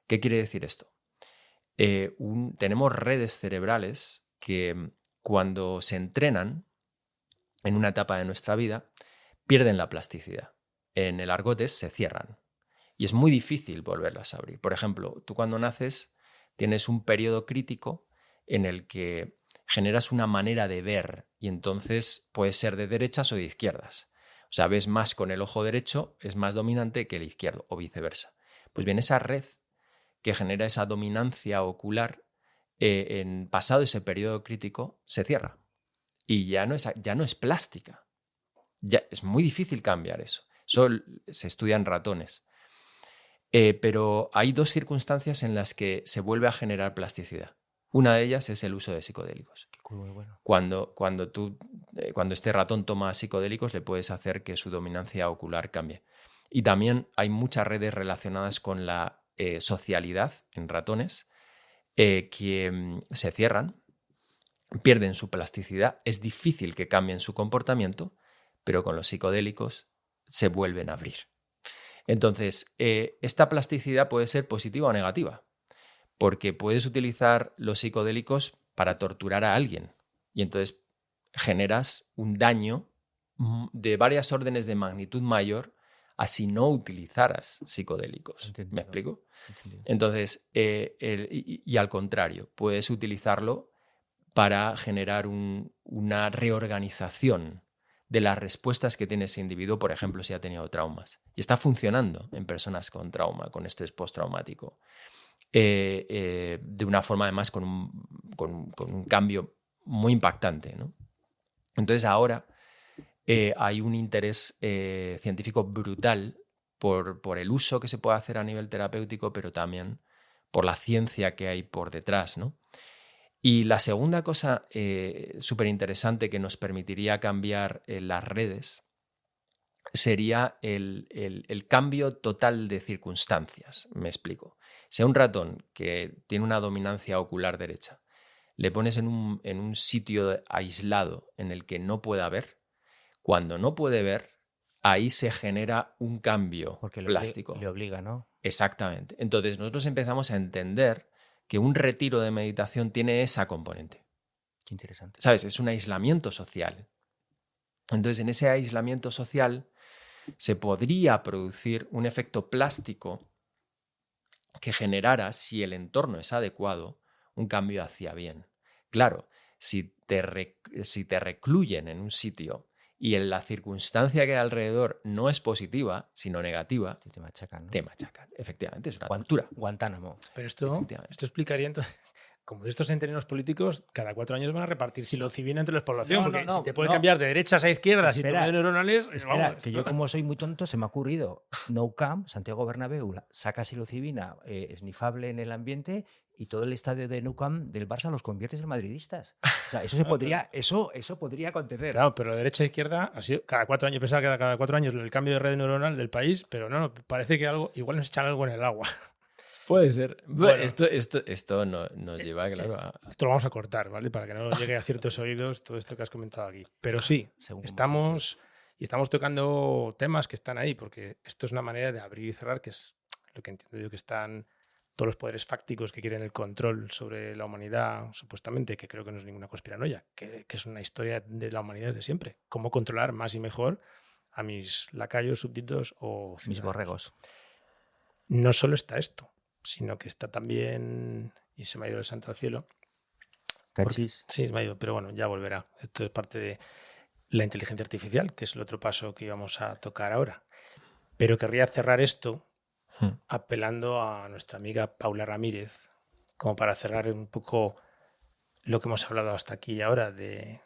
¿Qué quiere decir esto? Tenemos redes cerebrales que cuando se entrenan en una etapa de nuestra vida, pierden la plasticidad. En el argot se cierran y es muy difícil volverlas a abrir. Por ejemplo, tú cuando naces tienes un periodo crítico en el que generas una manera de ver y entonces puede ser de derechas o de izquierdas. O sea, ves más con el ojo derecho, es más dominante que el izquierdo o viceversa. Pues bien, esa red que genera esa dominancia ocular en pasado ese periodo crítico, se cierra. Y ya no es plástica. Ya es muy difícil cambiar eso. Eso se estudia en ratones. Pero hay 2 circunstancias en las que se vuelve a generar plasticidad. Una de ellas es el uso de psicodélicos. Muy bueno. Cuando este ratón toma psicodélicos, le puedes hacer que su dominancia ocular cambie. Y también hay muchas redes relacionadas con la socialidad en ratones que se cierran, pierden su plasticidad, es difícil que cambien su comportamiento, pero con los psicodélicos se vuelven a abrir. Entonces, esta plasticidad puede ser positiva o negativa, porque puedes utilizar los psicodélicos para torturar a alguien y entonces generas un daño de varias órdenes de magnitud mayor a si no utilizaras psicodélicos. Entendido. ¿Me explico? Entendido. Entonces, y al contrario, puedes utilizarlo para generar una reorganización de las respuestas que tiene ese individuo, por ejemplo, si ha tenido traumas. Y está funcionando en personas con trauma, con estrés postraumático. De una forma, además, con un cambio muy impactante, ¿no? Entonces, ahora hay un interés científico brutal por el uso que se puede hacer a nivel terapéutico, pero también por la ciencia que hay por detrás, ¿no? Y la segunda cosa súper interesante que nos permitiría cambiar las redes sería el cambio total de circunstancias. Me explico. Si a un ratón que tiene una dominancia ocular derecha le pones en un sitio aislado en el que no pueda ver, cuando no puede ver, ahí se genera un cambio Porque plástico. le obliga, ¿no? Exactamente. Entonces nosotros empezamos a entender que un retiro de meditación tiene esa componente. Qué interesante. ¿Sabes? Es un aislamiento social. Entonces, en ese aislamiento social se podría producir un efecto plástico que generara, si el entorno es adecuado, un cambio hacia bien. Claro, si te recluyen en un sitio y en la circunstancia que hay alrededor no es positiva, sino negativa, Te machacan, ¿no? te machacan. Efectivamente, es una tortura. Guantánamo. Pero esto explicaría entonces, como de estos en términos políticos, cada 4 años van a repartir psilocibina entre la población, porque si te puede cambiar de derechas a izquierdas y tus neuronales... Espera, que yo como soy muy tonto se me ha ocurrido Nou Camp, Santiago Bernabéu, saca psilocibina esnifable en el ambiente y todo el estadio de Nou Camp del Barça los conviertes en madridistas. O sea, eso podría acontecer. Claro, pero de derecha a izquierda ha sido cada 4 años, pensaba que cada 4 años el cambio de red neuronal del país, pero no, parece que igual nos echan algo en el agua. Puede ser. Bueno, esto nos lleva, claro, a... Esto lo vamos a cortar, ¿vale? Para que no llegue a ciertos oídos todo esto que has comentado aquí. Pero sí, estamos tocando temas que están ahí, porque esto es una manera de abrir y cerrar, que es lo que entiendo yo que están todos los poderes fácticos que quieren el control sobre la humanidad, supuestamente, que creo que no es ninguna conspiranoia, que es una historia de la humanidad desde siempre. Cómo controlar más y mejor a mis lacayos, súbditos o ciudadanos. Mis borregos. No solo está esto, sino que está también, y se me ha ido el santo al cielo. Cachis. Sí, se me ha ido, pero bueno, ya volverá. Esto es parte de la inteligencia artificial, que es el otro paso que íbamos a tocar ahora. Pero querría cerrar esto apelando a nuestra amiga Paula Ramírez, como para cerrar un poco lo que hemos hablado hasta aquí y ahora, de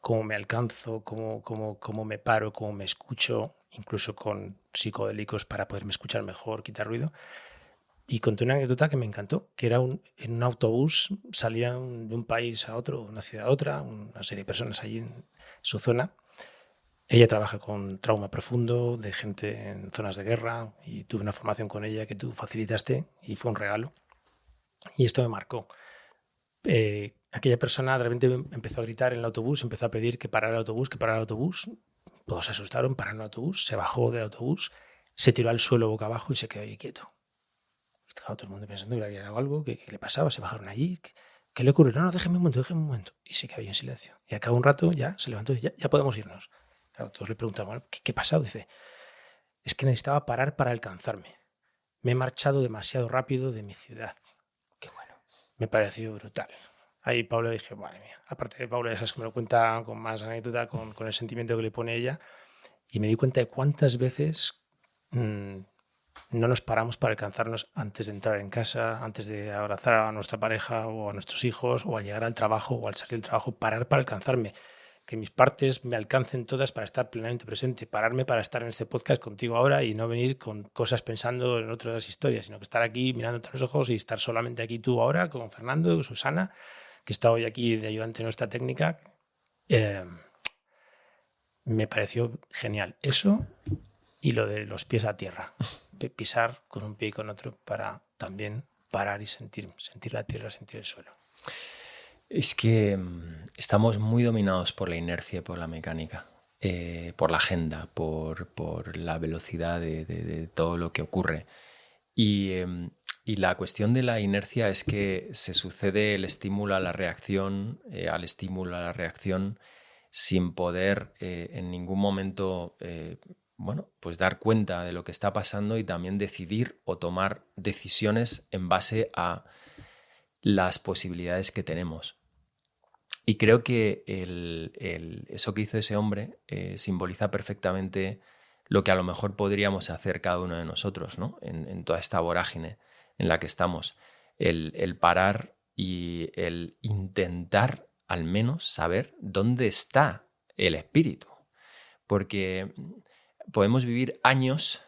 cómo me alcanzo, cómo me paro, cómo me escucho, incluso con psicodélicos para poderme escuchar mejor, quitar ruido. Y conté una anécdota que me encantó, que era en un autobús, salían de un país a otro, una ciudad a otra, una serie de personas allí en su zona. Ella trabaja con trauma profundo de gente en zonas de guerra y tuve una formación con ella que tú facilitaste y fue un regalo. Y esto me marcó. Aquella persona de repente empezó a gritar en el autobús, empezó a pedir que parara el autobús, que parara el autobús. Todos se asustaron, pararon el autobús, se bajó del autobús, se tiró al suelo boca abajo y se quedó ahí quieto. Claro, todo el mundo pensando que le había dado algo, que le pasaba, se bajaron allí. ¿Qué le ocurre? No, déjeme un momento. Y se quedó ahí en silencio. Y al cabo de un rato ya se levantó y ya podemos irnos. Claro, todos le preguntaban, bueno, ¿qué ha pasado? Dice, es que necesitaba parar para alcanzarme. Me he marchado demasiado rápido de mi ciudad. Qué bueno. Me pareció brutal. Ahí Paula dije, madre mía. Aparte de Paula, ya sabes que me lo cuenta con más anécdota, con el sentimiento que le pone ella. Y me di cuenta de cuántas veces no nos paramos para alcanzarnos antes de entrar en casa, antes de abrazar a nuestra pareja o a nuestros hijos, o al llegar al trabajo o al salir del trabajo, parar para alcanzarme. Que mis partes me alcancen todas para estar plenamente presente, pararme para estar en este podcast contigo ahora y no venir con cosas pensando en otras historias, sino que estar aquí mirándote a los ojos y estar solamente aquí tú ahora con Fernando, Susana, que está hoy aquí de ayudante en nuestra técnica. Me pareció genial eso y lo de los pies a tierra, pisar con un pie y con otro para también parar y sentir la tierra, sentir el suelo. Es que estamos muy dominados por la inercia y por la mecánica, por la agenda, por la velocidad de todo lo que ocurre. Y la cuestión de la inercia es que se sucede el estímulo a la reacción, sin poder en ningún momento pues dar cuenta de lo que está pasando y también decidir o tomar decisiones en base a las posibilidades que tenemos. Y creo que eso que hizo ese hombre simboliza perfectamente lo que a lo mejor podríamos hacer cada uno de nosotros, ¿no? En toda esta vorágine en la que estamos. El parar y el intentar al menos saber dónde está el espíritu. Porque podemos vivir años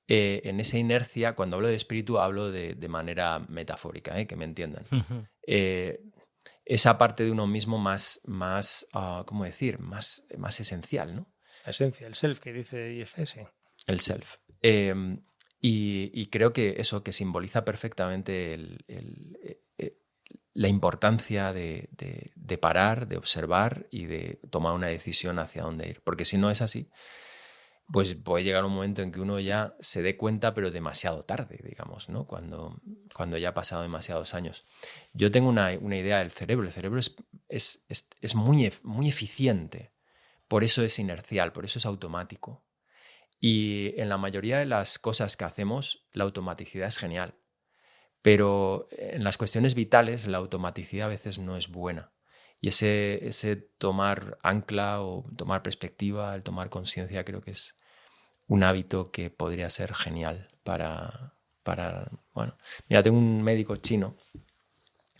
en esa inercia. Cuando hablo de espíritu hablo de manera metafórica, que me entiendan. Esa parte de uno mismo más ¿cómo decir? Más esencial, ¿no? La esencia, el self que dice IFS. El self. Y creo que eso que simboliza perfectamente la importancia de parar, de observar y de tomar una decisión hacia dónde ir. Porque si no es así, pues puede llegar un momento en que uno ya se dé cuenta, pero demasiado tarde, digamos, ¿no? Cuando ya ha pasado demasiados años. Yo tengo una idea del cerebro. El cerebro es muy eficiente. Por eso es inercial, por eso es automático. Y en la mayoría de las cosas que hacemos, la automaticidad es genial. Pero en las cuestiones vitales, la automaticidad a veces no es buena. Y ese tomar ancla o tomar perspectiva, el tomar conciencia, creo que es un hábito que podría ser genial para bueno. Mira, tengo un médico chino.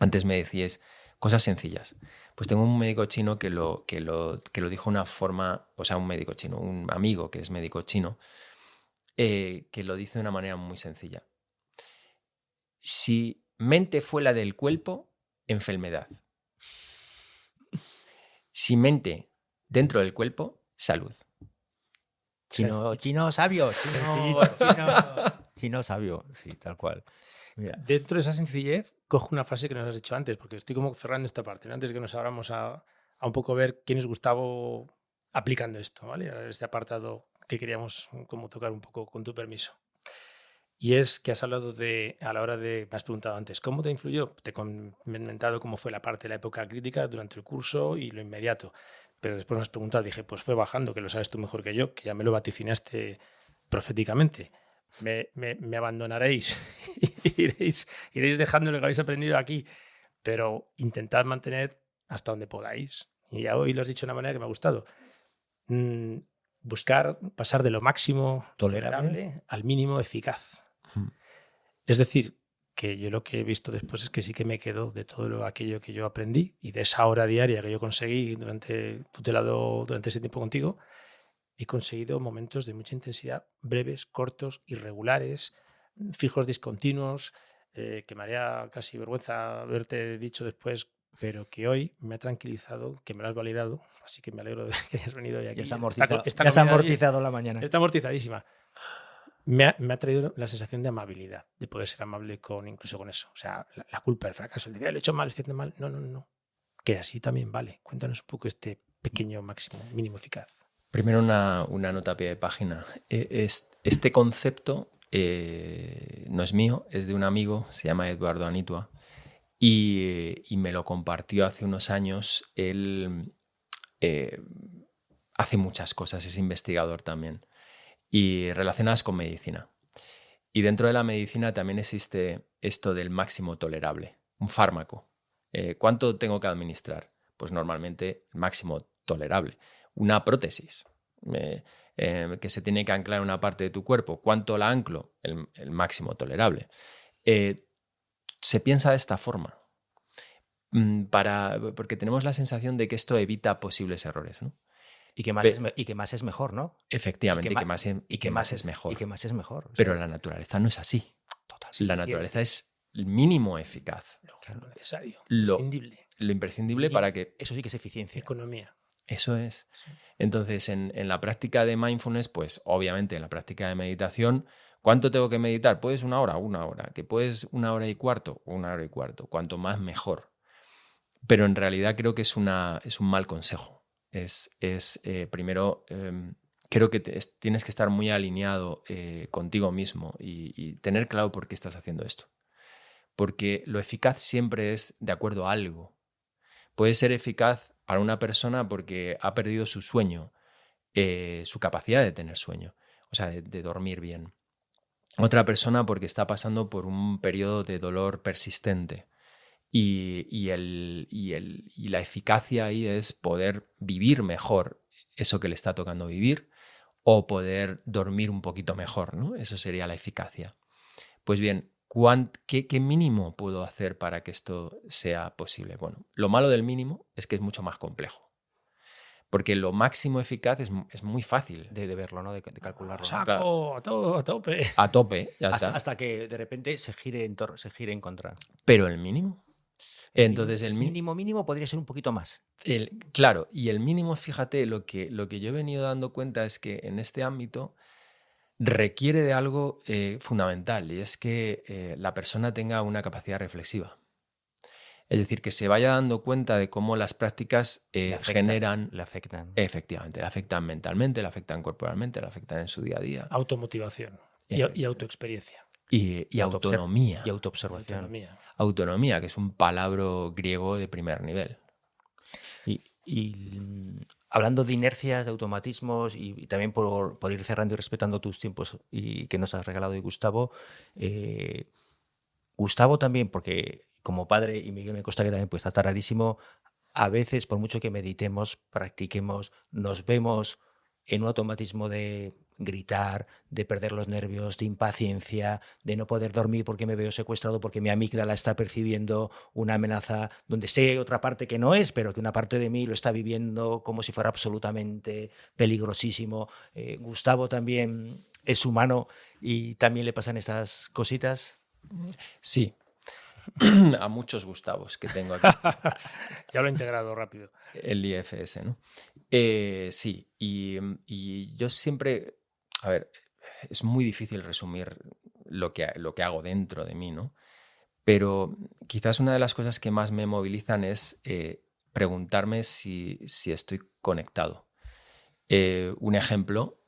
Antes me decías cosas sencillas. Pues tengo un médico chino que lo dijo de una forma, o sea, un médico chino, un amigo que es médico chino, que lo dice de una manera muy sencilla. Si mente fuera del cuerpo, enfermedad. Si mente dentro del cuerpo, salud. Chino sabio, chino sabio, sí, tal cual. Mira. Dentro de esa sencillez, cojo una frase que nos has dicho antes, porque estoy como cerrando esta parte, ¿no? Antes que nos abramos a un poco ver quién es Gustavo aplicando esto, ¿vale? Este apartado que queríamos como tocar un poco, con tu permiso. Y es que has hablado a la hora de, me has preguntado antes, ¿cómo te influyó? Te he comentado cómo fue la parte de la época crítica durante el curso y lo inmediato. Pero después me has preguntado, dije, pues fue bajando, que lo sabes tú mejor que yo, que ya me lo vaticinaste proféticamente. Me abandonaréis, iréis dejando lo que habéis aprendido aquí, pero intentad mantener hasta donde podáis. Y ya hoy lo has dicho de una manera que me ha gustado. Buscar pasar de lo máximo tolerable al mínimo eficaz. Es decir, que yo lo que he visto después es que sí que me quedo de todo aquello que yo aprendí y de esa hora diaria que yo conseguí tutelado durante ese tiempo contigo. He conseguido momentos de mucha intensidad, breves, cortos, irregulares, fijos discontinuos, que me haría casi vergüenza haberte dicho después, pero que hoy me ha tranquilizado, que me lo has validado, así que me alegro de que hayas venido hoy aquí. Ya se ha amortizado la mañana. Está amortizadísima. Me ha traído la sensación de amabilidad, de poder ser amable incluso con eso. O sea, la culpa del fracaso, el de lo he hecho mal, estoy haciendo mal. No. Que así también vale. Cuéntanos un poco este pequeño máximo, mínimo eficaz. Primero una nota a pie de página. Este concepto no es mío, es de un amigo, se llama Eduardo Anitua, y me lo compartió hace unos años. Él hace muchas cosas, es investigador también, y relacionadas con medicina. Y dentro de la medicina también existe esto del máximo tolerable, un fármaco. ¿Cuánto tengo que administrar? Pues normalmente el máximo tolerable. Una prótesis. que se tiene que anclar una parte de tu cuerpo. ¿Cuánto la anclo? El máximo tolerable. Se piensa de esta forma. Porque tenemos la sensación de que esto evita posibles errores, ¿no? Y que más es mejor, ¿no? Efectivamente, y que más es mejor. Y que más es mejor. Pero la naturaleza no es así. Total, la naturaleza es el mínimo eficaz. Lo necesario, Lo imprescindible. imprescindible para que... Eso sí que es eficiencia. Economía. Eso es. Sí. Entonces, en la práctica de mindfulness, pues obviamente en la práctica de meditación, ¿cuánto tengo que meditar? Puedes 1 hora, 1 hora. ¿Que puedes 1 hora y cuarto? 1 hora y cuarto. Cuanto más, mejor. Pero en realidad creo que es un mal consejo. Primero, creo que tienes que estar muy alineado contigo mismo y tener claro por qué estás haciendo esto. Porque lo eficaz siempre es de acuerdo a algo. Puede ser eficaz para una persona porque ha perdido su sueño, su capacidad de tener sueño, o sea, de dormir bien. Otra persona porque está pasando por un periodo de dolor persistente. Y la eficacia ahí es poder vivir mejor eso que le está tocando vivir o poder dormir un poquito mejor, ¿no? Eso sería la eficacia. Pues bien, ¿qué mínimo puedo hacer para que esto sea posible? Bueno, lo malo del mínimo es que es mucho más complejo. Porque lo máximo eficaz es muy fácil. De verlo, ¿no? De calcularlo. Saco, Claro. a todo, a tope. A tope, ya está. Hasta que de repente se gire en contra. Pero el mínimo... Entonces, el mínimo podría ser un poquito más. Claro, y el mínimo, fíjate, lo que yo he venido dando cuenta es que en este ámbito requiere de algo fundamental, y es que la persona tenga una capacidad reflexiva. Es decir, que se vaya dando cuenta de cómo las prácticas Le afectan. Efectivamente, le afectan mentalmente, le afectan corporalmente, le afectan en su día a día. Automotivación y autoexperiencia. Y autonomía. Y autoobservación. Autonomía, que es un palabra griego de primer nivel. Y hablando de inercias, de automatismos y también por ir cerrando y respetando tus tiempos y que nos has regalado hoy, Gustavo, Gustavo también, porque como padre, y Miguel me consta que también pues, está tardadísimo, a veces por mucho que meditemos, practiquemos, nos vemos en un automatismo de gritar, de perder los nervios, de impaciencia, de no poder dormir porque me veo secuestrado, porque mi amígdala está percibiendo una amenaza donde sé otra parte que no es, pero que una parte de mí lo está viviendo como si fuera absolutamente peligrosísimo. Gustavo también es humano y también le pasan estas cositas. Sí. A muchos Gustavos que tengo aquí. Ya lo he integrado rápido. El IFS, ¿no? Sí, y yo siempre... A ver, es muy difícil resumir lo que hago dentro de mí, ¿no? Pero quizás una de las cosas que más me movilizan es preguntarme si estoy conectado. Un ejemplo,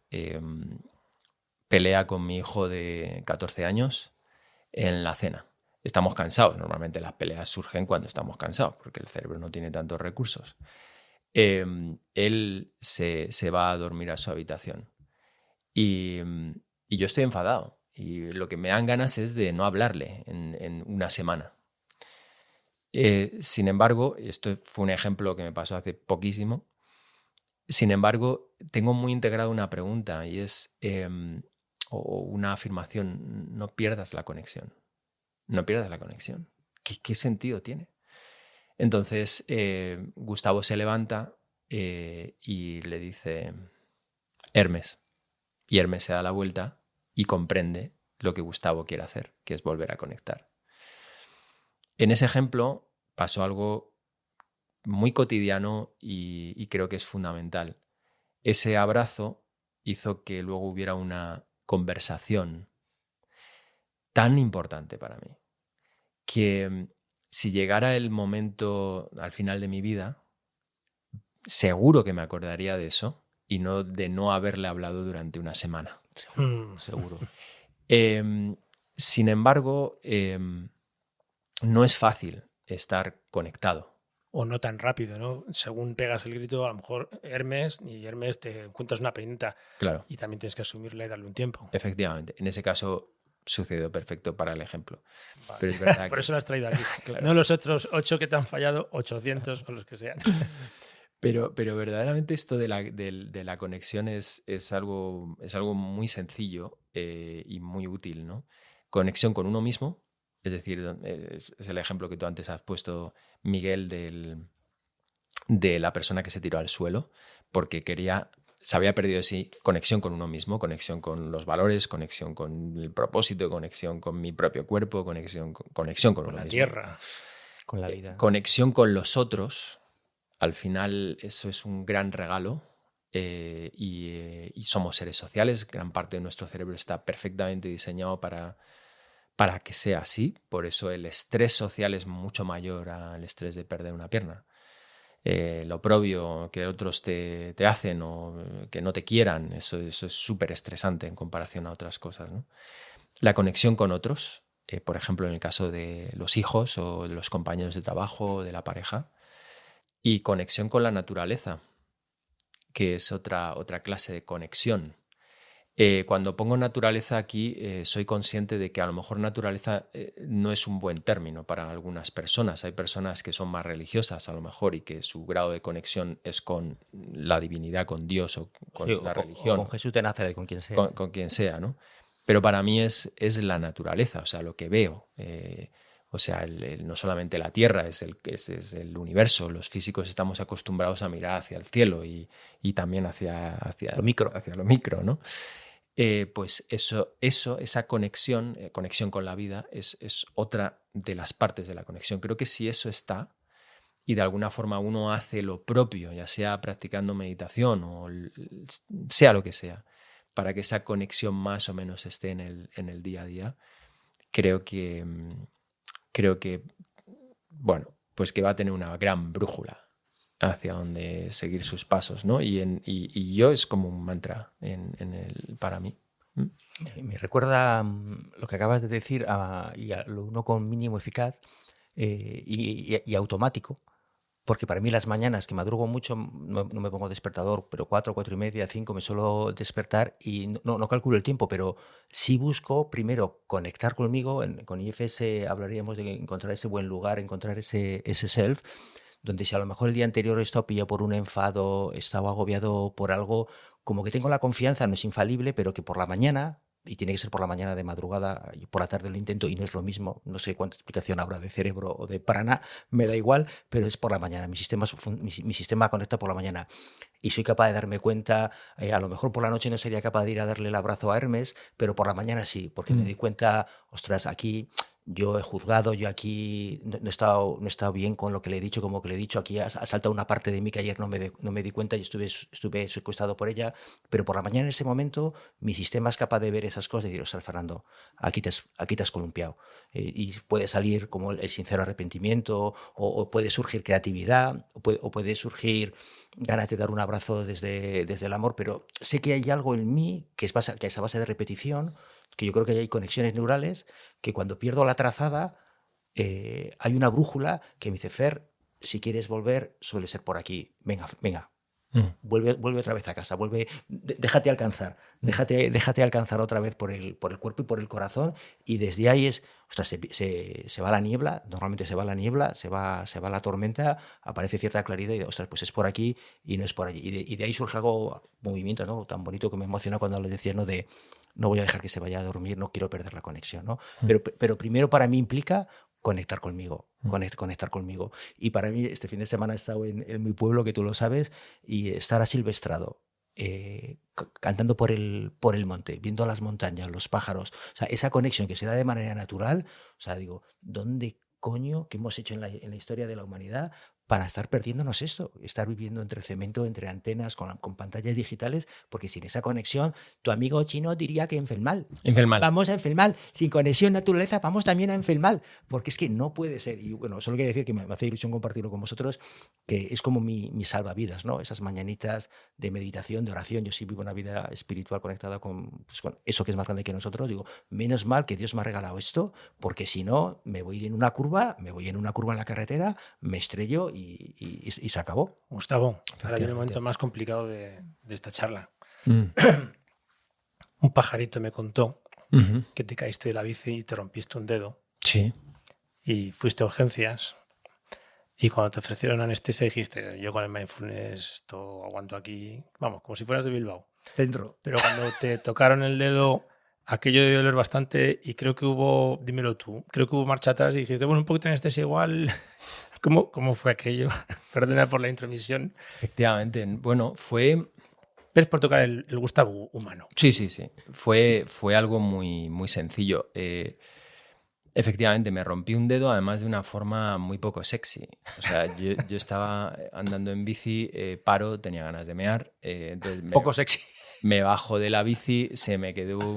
pelea con mi hijo de 14 años en la cena. Estamos cansados. Normalmente las peleas surgen cuando estamos cansados, porque el cerebro no tiene tantos recursos. Él se va a dormir a su habitación. Y yo estoy enfadado. Y lo que me dan ganas es de no hablarle en una semana. Sin embargo, esto fue un ejemplo que me pasó hace poquísimo. Sin embargo, tengo muy integrado una pregunta y es, o una afirmación: no pierdas la conexión. No pierdas la conexión. ¿Qué sentido tiene? Entonces, Gustavo se levanta y le dice: Hermes. Y Hermes se da la vuelta y comprende lo que Gustavo quiere hacer, que es volver a conectar. En ese ejemplo pasó algo muy cotidiano y creo que es fundamental. Ese abrazo hizo que luego hubiera una conversación tan importante para mí, que si llegara el momento al final de mi vida, seguro que me acordaría de eso y no de no haberle hablado durante una semana. Seguro. Sin embargo, no es fácil estar conectado. O no tan rápido, ¿no? Según pegas el grito, a lo mejor Hermes te encuentras una penita. Claro. Y también tienes que asumirla y darle un tiempo. Efectivamente. En ese caso sucedió perfecto para el ejemplo. Vale. Pero es verdad Por eso lo has traído aquí. Claro. No los otros 8 que te han fallado, 800 o los que sean. Pero verdaderamente esto de la conexión es algo muy sencillo y muy útil, ¿no? Conexión con uno mismo, es decir, es el ejemplo que tú antes has puesto, Miguel, de la persona que se tiró al suelo porque se había perdido de sí, conexión con uno mismo, conexión con los valores, conexión con el propósito, conexión con mi propio cuerpo, conexión con con uno la mismo. tierra, con la vida. Conexión con los otros. Al final eso es un gran regalo y somos seres sociales. Gran parte de nuestro cerebro está perfectamente diseñado para que sea así. Por eso el estrés social es mucho mayor al estrés de perder una pierna. Lo oprobio que otros te hacen o que no te quieran, eso es súper estresante en comparación a otras cosas, ¿no? La conexión con otros, por ejemplo en el caso de los hijos o de los compañeros de trabajo o de la pareja, y conexión con la naturaleza, que es otra clase de conexión. Cuando pongo naturaleza aquí, soy consciente de que a lo mejor naturaleza no es un buen término para algunas personas. Hay personas que son más religiosas a lo mejor y que su grado de conexión es con la divinidad, con Dios o con la religión. O con Jesús de Nazaret, con quien sea. Con quien sea, ¿no? Pero para mí es la naturaleza, o sea, lo que veo. O sea, no solamente la Tierra, es el universo. Los físicos estamos acostumbrados a mirar hacia el cielo y también hacia lo micro. Hacia lo micro, ¿no? Pues esa conexión con la vida es otra de las partes de la conexión. Creo que si eso está y de alguna forma uno hace lo propio, ya sea practicando meditación o sea lo que sea, para que esa conexión más o menos esté en el día a día, creo que bueno, pues que va a tener una gran brújula hacia donde seguir sus pasos, ¿no? Y yo es como un mantra para mí. Me recuerda lo que acabas de decir lo uno con mínimo eficaz y automático, porque para mí las mañanas que madrugo mucho no me pongo despertador, pero 4, 4:30, 5 me suelo despertar y no calculo el tiempo, pero sí busco primero conectar conmigo. Con IFS hablaríamos de encontrar ese buen lugar, encontrar ese self, donde si a lo mejor el día anterior he estado pillado por un enfado, he estado agobiado por algo, como que tengo la confianza, no es infalible, pero que por la mañana, y tiene que ser por la mañana de madrugada, y por la tarde lo intento y no es lo mismo, no sé cuánta explicación habrá de cerebro o de prana, me da igual, pero es por la mañana, mi sistema conecta por la mañana y soy capaz de darme cuenta, a lo mejor por la noche no sería capaz de ir a darle el abrazo a Hermes, pero por la mañana sí, porque me doy cuenta, ostras, aquí yo he juzgado, yo aquí no he estado bien con lo que le he dicho, como que le he dicho, aquí ha saltado una parte de mí que ayer no me di cuenta y estuve secuestrado por ella, pero por la mañana en ese momento mi sistema es capaz de ver esas cosas y decir, ostras, Fernando, aquí te has columpiado. Y puede salir como el sincero arrepentimiento, o puede surgir creatividad, o puede surgir ganas de dar un abrazo desde el amor, pero sé que hay algo en mí que es a base de repetición, que yo creo que hay conexiones neurales, que cuando pierdo la trazada hay una brújula que me dice, Fer, si quieres volver, suele ser por aquí. Venga, vuelve otra vez a casa, déjate alcanzar, déjate alcanzar otra vez por el cuerpo y por el corazón, y desde ahí ostras, se va la niebla, normalmente se va la niebla, se va la tormenta, aparece cierta claridad y ostras, pues es por aquí y no es por allí. Y de ahí surge algo, movimiento, ¿no? Tan bonito que me emociona cuando lo decías, ¿no? De no voy a dejar que se vaya a dormir, no quiero perder la conexión, ¿no? Pero primero para mí implica conectar conmigo. Y para mí este fin de semana he estado en mi pueblo, que tú lo sabes, y estar asilvestrado, cantando por el monte, viendo las montañas, los pájaros, o sea, esa conexión que se da de manera natural, o sea, digo, ¿dónde coño que hemos hecho en la historia de la humanidad para estar perdiéndonos esto? Estar viviendo entre cemento, entre antenas, con pantallas digitales, porque sin esa conexión, tu amigo chino diría que enfermal. Vamos a enfermar. Sin conexión naturaleza, vamos también a enfermar. Porque es que no puede ser. Y bueno, solo quiero decir que me hace ilusión compartirlo con vosotros, que es como mi salvavidas, ¿no? Esas mañanitas de meditación, de oración. Yo sí vivo una vida espiritual conectada con eso que es más grande que nosotros. Digo, menos mal que Dios me ha regalado esto, porque si no, me voy en una curva en la carretera, me estrello y se acabó. Gustavo, ahora viene el momento más complicado de esta charla. Un pajarito me contó que te caíste de la bici y te rompiste un dedo. Sí. Y fuiste a urgencias Y cuando te ofrecieron anestesia dijiste, yo con el mindfulness esto aguanto aquí, vamos, como si fueras de Bilbao. Dentro. Pero cuando te tocaron el dedo, aquello debió doler bastante y creo que hubo, dímelo tú, creo que hubo marcha atrás y dijiste, bueno, un poquito de anestesia igual. ¿Cómo fue aquello? Perdona por la intromisión. Efectivamente. Bueno, fue... Es por tocar el Gustavo humano. Sí. Fue algo muy, muy sencillo. Efectivamente, me rompí un dedo, además de una forma muy poco sexy. O sea, yo estaba andando en bici, paro, tenía ganas de mear. Entonces Poco sexy. Me bajo de la bici, se me quedó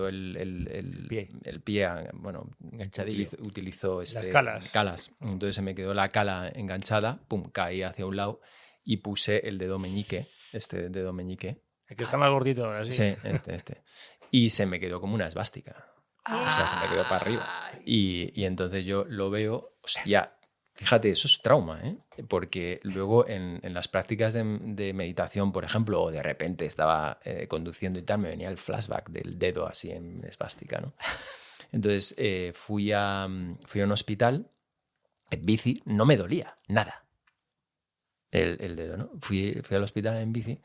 el pie, bueno, Enganchadillo. utilizo Las calas. Entonces se me quedó la cala enganchada, pum, caí hacia un lado y puse el dedo meñique, este dedo meñique. El que está más gordito ahora, sí. Sí, este. Y se me quedó como una esvástica. O sea, se me quedó para arriba. Y entonces yo lo veo, hostia, fíjate, eso es trauma, ¿eh? Porque luego en las prácticas de meditación, por ejemplo, o de repente estaba conduciendo y tal, me venía el flashback del dedo así en esvástica, ¿no? Entonces fui a un hospital en bici, no me dolía nada el dedo, ¿no? Fui al hospital en bici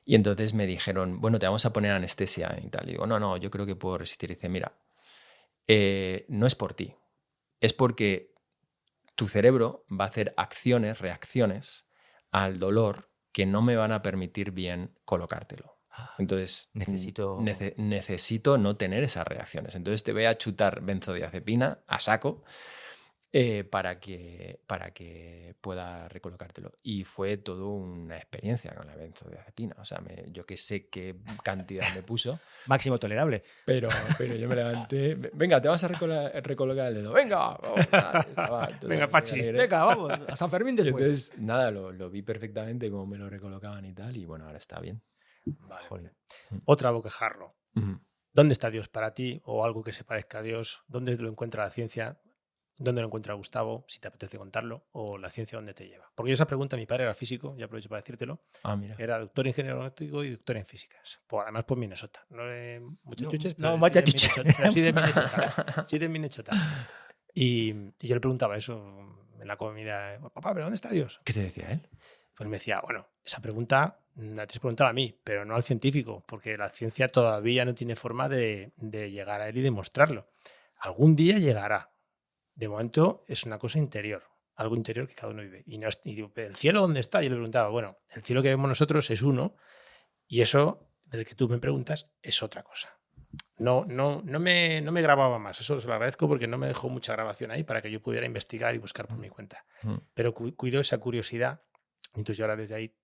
y entonces me dijeron, bueno, te vamos a poner anestesia y tal. Y digo, no, yo creo que puedo resistir. Y dice, mira, no es por ti, es porque tu cerebro va a hacer reacciones al dolor que no me van a permitir bien colocártelo. Entonces, necesito no tener esas reacciones. Entonces te voy a chutar benzodiazepina a saco para que pueda recolocártelo. Y fue todo una experiencia con la benzodiazepina. O sea, yo que sé qué cantidad me puso. Máximo tolerable. Pero yo me levanté. Venga, te vas a recolocar el dedo. Venga, vamos. Venga, Pachi. Venga, vamos. A San Fermín después. Entonces, nada, lo vi perfectamente cómo me lo recolocaban y tal. Y bueno, ahora está bien. Vale. Joder. Otra boquejarro. ¿Dónde está Dios para ti? O algo que se parezca a Dios. ¿Dónde lo encuentra la ciencia? ¿Dónde lo encuentra Gustavo? Si te apetece contarlo. ¿O la ciencia dónde te lleva? Porque yo esa pregunta, mi padre era físico, ya aprovecho para decírtelo. Mira. Era doctor en ingeniero aeronáutico y doctor en físicas. Además por Minnesota. No de muchachuches, pero sí de Minnesota. Sí de Minnesota. Y yo le preguntaba eso en la comida. Papá, ¿pero dónde está Dios? ¿Qué te decía él? Pues me decía, bueno, esa pregunta la tienes que preguntar a mí, pero no al científico, porque la ciencia todavía no tiene forma de llegar a él y demostrarlo. Algún día llegará. De momento es una cosa interior, algo interior que cada uno vive. Y digo, ¿el cielo dónde está? Yo le preguntaba, bueno, el cielo que vemos nosotros es uno y eso del que tú me preguntas es otra cosa. No me grababa más, eso se lo agradezco porque no me dejó mucha grabación ahí para que yo pudiera investigar y buscar por mi cuenta. Pero cuido esa curiosidad. Entonces yo ahora desde ahí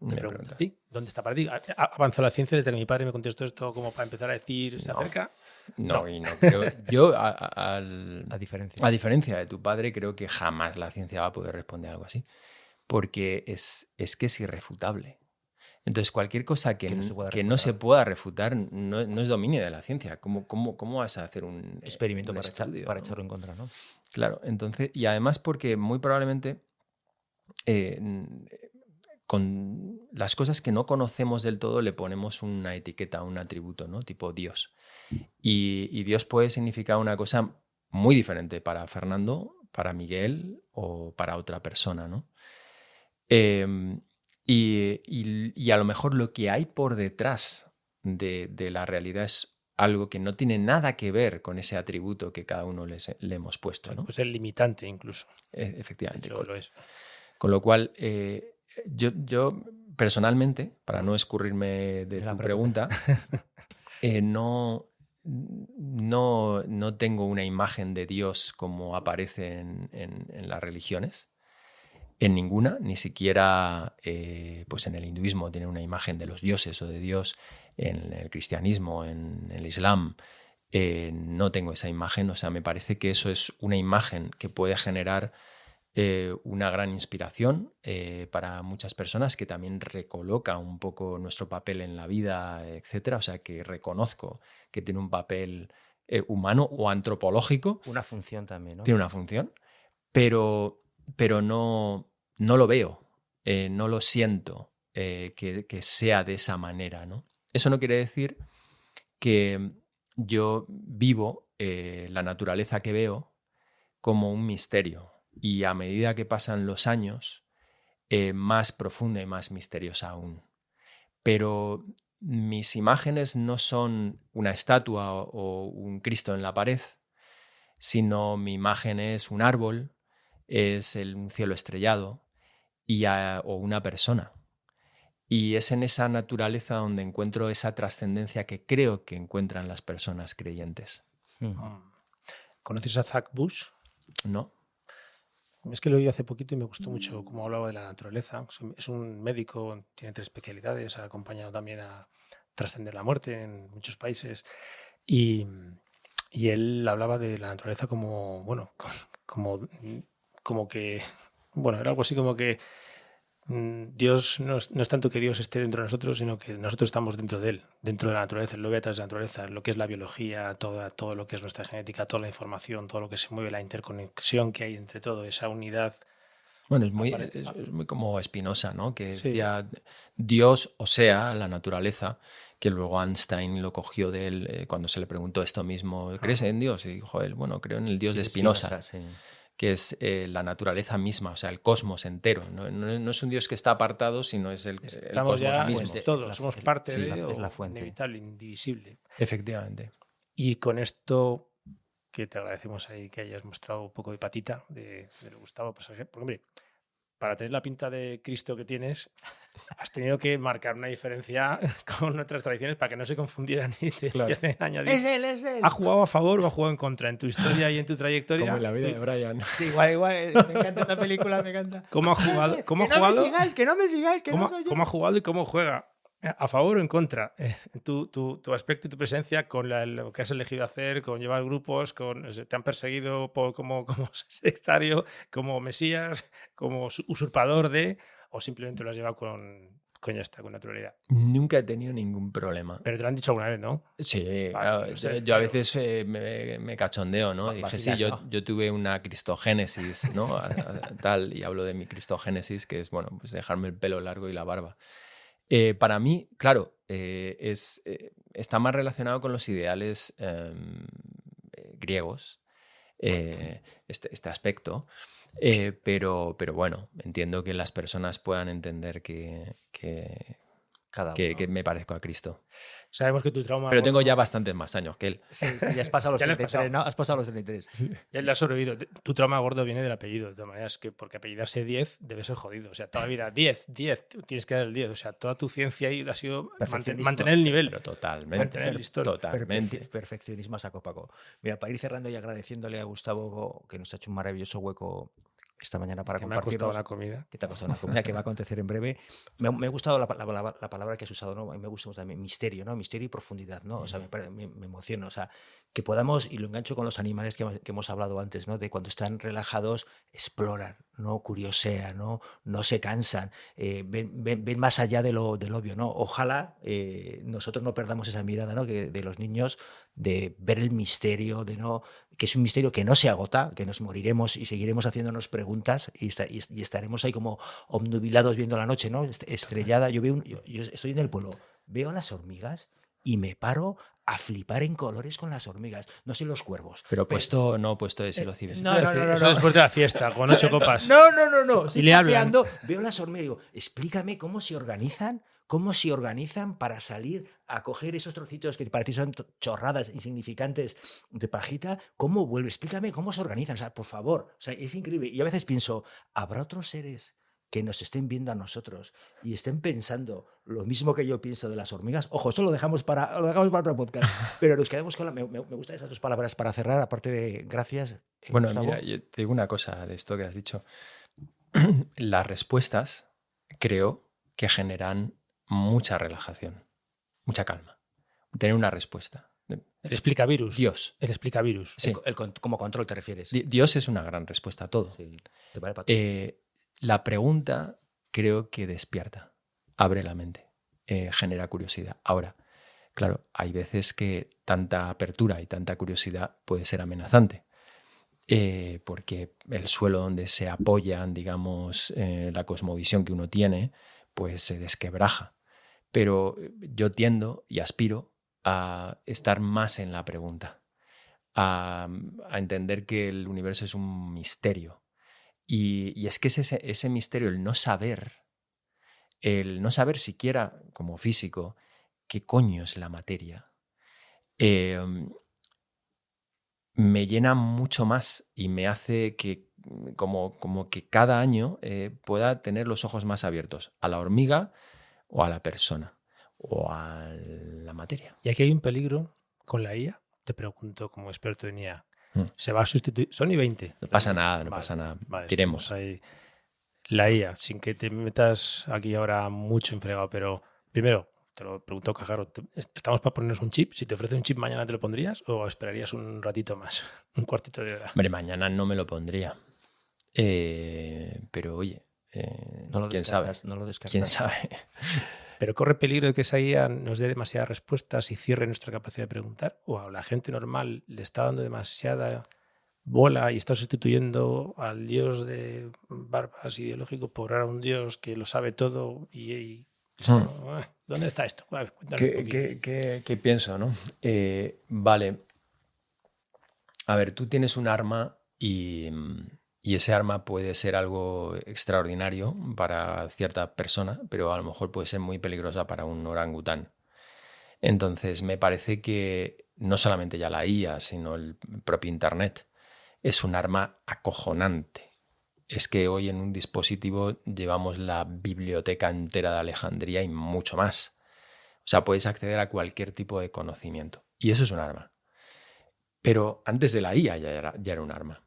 me pregunto a ti, ¿dónde está para ti? ¿Avanzó la ciencia desde que mi padre me contestó esto como para empezar a decir, ¿se acerca? No, y no creo. Yo, a diferencia de tu padre, creo que jamás la ciencia va a poder responder algo así. Porque es que es irrefutable. Entonces, cualquier cosa que no se pueda refutar no es dominio de la ciencia. ¿Cómo vas a hacer un experimento para ¿no? echarlo en contra, ¿no? Claro, entonces, y además porque muy probablemente con las cosas que no conocemos del todo le ponemos una etiqueta, un atributo, ¿no? Tipo Dios. Y Dios puede significar una cosa muy diferente para Fernando, para Miguel o para otra persona, ¿no? Y a lo mejor lo que hay por detrás de la realidad es algo que no tiene nada que ver con ese atributo que cada uno le hemos puesto, ¿no? Pues es limitante incluso. Efectivamente. Lo es. Con lo cual, yo personalmente, para no escurrirme de tu pregunta, no tengo una imagen de Dios como aparece en las religiones. En ninguna, ni siquiera pues en el hinduismo tiene una imagen de los dioses o de Dios, en el cristianismo, en el islam. No tengo esa imagen, o sea, me parece que eso es una imagen que puede generar una gran inspiración para muchas personas, que también recoloca un poco nuestro papel en la vida, etcétera. O sea, que reconozco que tiene un papel humano o antropológico. Una función también, ¿no? Tiene una función, pero no lo veo, no lo siento que sea de esa manera, ¿no? Eso no quiere decir que yo vivo la naturaleza que veo como un misterio. y a medida que pasan los años, más profunda y más misteriosa aún. Pero mis imágenes no son una estatua o un Cristo en la pared, sino mi imagen es un árbol, es un cielo estrellado o una persona. Y es en esa naturaleza donde encuentro esa trascendencia que creo que encuentran las personas creyentes. ¿Conoces a Zach Bush? ¿No? Es que lo oí hace poquito y me gustó mucho cómo hablaba de la naturaleza. Es un médico, tiene 3 especialidades, ha acompañado también a trascender la muerte en muchos países. Y él hablaba de la naturaleza como, bueno, como que, bueno, era algo así como que Dios no es tanto que Dios esté dentro de nosotros, sino que nosotros estamos dentro de él, dentro de la naturaleza. Él lo ve a través de la naturaleza, lo que es la biología, todo lo que es nuestra genética, toda la información, todo lo que se mueve, la interconexión que hay entre todo, esa unidad. Bueno, es muy como Spinoza, ¿no? Que Sí. decía Dios, o sea, la naturaleza, que luego Einstein lo cogió de él cuando se le preguntó esto mismo, ¿crees en Dios? Y dijo él, bueno, creo en el Dios de Spinoza, sí. que es la naturaleza misma, o sea, el cosmos entero. No es un Dios que está apartado, sino es el Estamos cosmos ya mismo. todos, somos parte sí, de, es la fuente. inevitable, indivisible. Efectivamente. Y con esto, que te agradecemos ahí que hayas mostrado un poco de patita de Gustavo, pues, porque hombre, para tener la pinta de Cristo que tienes, has tenido que marcar una diferencia con otras tradiciones para que no se confundieran y te empiecen a añadir. Es él. ¿Ha jugado a favor o ha jugado en contra en tu historia y en tu trayectoria? Como en la vida de Brian. Sí, igual, me encanta esa película, me encanta. ¿Cómo ha jugado? Que no me sigáis, que no soy yo. ¿Cómo ha jugado y cómo juega? ¿A favor o en contra? Tu aspecto y tu presencia con lo que has elegido hacer, con llevar grupos, te han perseguido como sectario, como mesías, como usurpador o simplemente lo has llevado con naturalidad. Nunca he tenido ningún problema. Pero te lo han dicho alguna vez, ¿no? Sí, Vale, claro, no sé, yo a claro. veces me cachondeo, ¿no? Dije, sí, yo tuve una cristogénesis, ¿no? Tal, y hablo de mi cristogénesis, que es, bueno, pues dejarme el pelo largo y la barba. Para mí, claro, está más relacionado con los ideales griegos, este aspecto, pero bueno, entiendo que las personas puedan entender que me parezco a Cristo. Sabemos que tu trauma... Pero tengo ya bastantes más años que él. Sí, ya has pasado los 33, ¿no? Has pasado los 33. Sí. Ya le has sobrevivido. Tu trauma gordo viene del apellido, de todas maneras, porque apellidarse 10 debe ser jodido. O sea, toda la vida, 10, tienes que dar el 10. O sea, toda tu ciencia ahí ha sido mantener el nivel. Pero totalmente. Mantener el listón. Totalmente. Perfeccionismo a saco Paco. Mira, para ir cerrando y agradeciéndole a Gustavo que nos ha hecho un maravilloso hueco esta mañana para compartir. Me ha costado una comida. Que te ha costado una comida que va a acontecer en breve. Me ha gustado la palabra que has usado, ¿no? A mí me gusta también misterio, ¿no? Misterio y profundidad, ¿no? O sea, me emociona. O sea, que podamos, y lo engancho con los animales que hemos hablado antes, ¿no? De cuando están relajados, exploran, ¿no? Curiosean, no se cansan, ven más allá del obvio, ¿no? Ojalá nosotros no perdamos esa mirada, ¿no? De los niños, de ver el misterio, que es un misterio que no se agota, que nos moriremos y seguiremos haciéndonos preguntas y estaremos ahí como obnubilados viendo la noche, ¿no? Estrellada. Yo estoy en el pueblo, veo las hormigas y me paro a flipar en colores con las hormigas. No sé los cuervos. Pero puesto de Silocibes. No. Eso después de la fiesta, con 8 copas. No. Y le hablan. Veo las hormigas y digo, explícame cómo se organizan para salir a coger esos trocitos que para ti son chorradas insignificantes de pajita. ¿Cómo vuelve? Explícame cómo se organizan. O sea, por favor. O sea, es increíble. Y a veces pienso, ¿habrá otros seres que nos estén viendo a nosotros y estén pensando lo mismo que yo pienso de las hormigas? Ojo, esto lo dejamos para otro podcast, pero nos quedamos con me gustan esas 2 palabras para cerrar, aparte de gracias. Bueno, Gustavo. mira, yo te digo una cosa de esto que has dicho. Las respuestas creo que generan mucha relajación, mucha calma. Tener una respuesta. El explicavirus. Dios. El explicavirus. Sí. Como control te refieres. Dios es una gran respuesta a todo. Sí, te vale para todo. La pregunta creo que despierta, abre la mente, genera curiosidad. Ahora, claro, hay veces que tanta apertura y tanta curiosidad puede ser amenazante, porque el suelo donde se apoyan, digamos, la cosmovisión que uno tiene, pues se desquebraja. Pero yo tiendo y aspiro a estar más en la pregunta, a entender que el universo es un misterio. Y es que es ese misterio, el no saber siquiera como físico qué coño es la materia, me llena mucho más y me hace que como que cada año pueda tener los ojos más abiertos a la hormiga o a la persona o a la materia. Y aquí hay un peligro con la IA, te pregunto como experto en IA. Se va a sustituir. Son y 20. No pasa nada, no pasa nada. Vale, Tiremos. Ahí. La IA, sin que te metas aquí ahora mucho en fregado, pero primero, te lo pregunto, Cajaro, ¿estamos para ponernos un chip? Si te ofrece un chip mañana, ¿te lo pondrías o esperarías un ratito más, un cuartito de hora? Hombre, mañana no me lo pondría. Pero oye, ¿quién sabe? No lo descartas. ¿Quién sabe? Pero corre peligro de que esa IA nos dé demasiadas respuestas y cierre nuestra capacidad de preguntar. O a la gente normal le está dando demasiada bola y está sustituyendo al dios de barbas ideológico por ahora un dios que lo sabe todo y ¿dónde está esto? ¿Qué pienso, no? Vale. A ver, tú tienes un arma y ese arma puede ser algo extraordinario para cierta persona, pero a lo mejor puede ser muy peligrosa para un orangután. Entonces, me parece que no solamente ya la IA, sino el propio Internet es un arma acojonante. Es que hoy en un dispositivo llevamos la biblioteca entera de Alejandría y mucho más. O sea, puedes acceder a cualquier tipo de conocimiento. Y eso es un arma. Pero antes de la IA ya era un arma.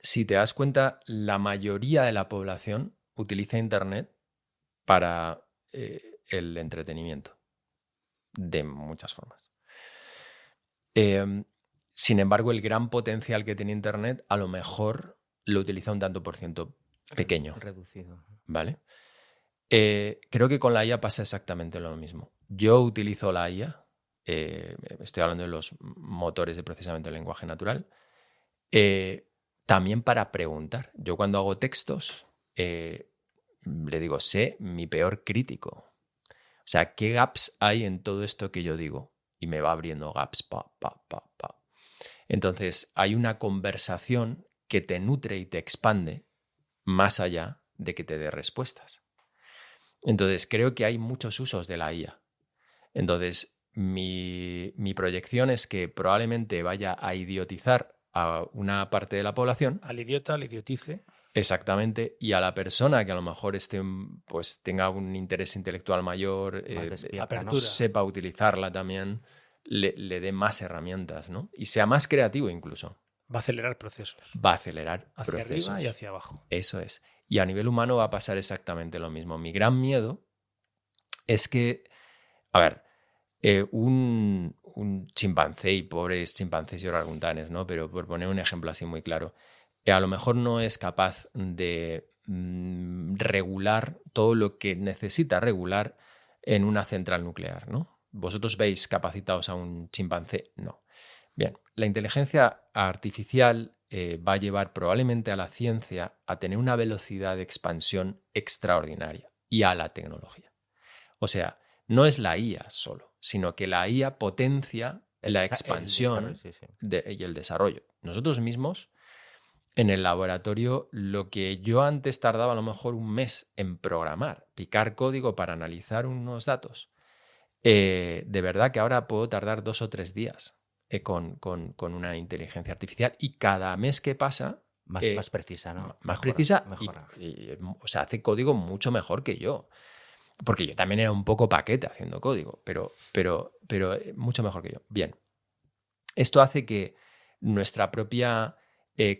Si te das cuenta, la mayoría de la población utiliza Internet para el entretenimiento. De muchas formas. Sin embargo, el gran potencial que tiene Internet a lo mejor lo utiliza un tanto por ciento pequeño. Reducido. ¿Vale? Creo que con la IA pasa exactamente lo mismo. Yo utilizo la IA, estoy hablando de los motores de procesamiento del lenguaje natural, también para preguntar. Yo cuando hago textos le digo, sé mi peor crítico. O sea, ¿qué gaps hay en todo esto que yo digo? Y me va abriendo gaps, Entonces, hay una conversación que te nutre y te expande más allá de que te dé respuestas. Entonces, creo que hay muchos usos de la IA. Entonces, mi proyección es que probablemente vaya a idiotizar a una parte de la población. Al idiota, al idiotice. Exactamente, y a la persona que a lo mejor pues tenga un interés intelectual mayor, apertura, sepa utilizarla también, le dé más herramientas, ¿no? Y sea más creativo incluso. Va a acelerar procesos. Va a acelerar hacia procesos. Arriba y hacia abajo. Eso es. Y a nivel humano va a pasar exactamente lo mismo. Mi gran miedo es que, a ver, un chimpancé, y pobres chimpancés y orangutanes, ¿no? Pero por poner un ejemplo así muy claro, a lo mejor no es capaz de regular todo lo que necesita regular en una central nuclear, ¿no? ¿Vosotros veis capacitados a un chimpancé? No. Bien, la inteligencia artificial va a llevar probablemente a la ciencia a tener una velocidad de expansión extraordinaria y a la tecnología. O sea, no es la IA solo, sino que la IA potencia la expansión y el desarrollo. Nosotros mismos, en el laboratorio, lo que yo antes tardaba a lo mejor un mes en programar, picar código para analizar unos datos, de verdad que ahora puedo tardar 2 o 3 días con una inteligencia artificial, y cada mes que pasa... Más precisa, ¿no? Más mejora, precisa mejora. O sea, hace código mucho mejor que yo. Porque yo también era un poco paquete haciendo código, pero mucho mejor que yo. Bien, esto hace que nuestra propia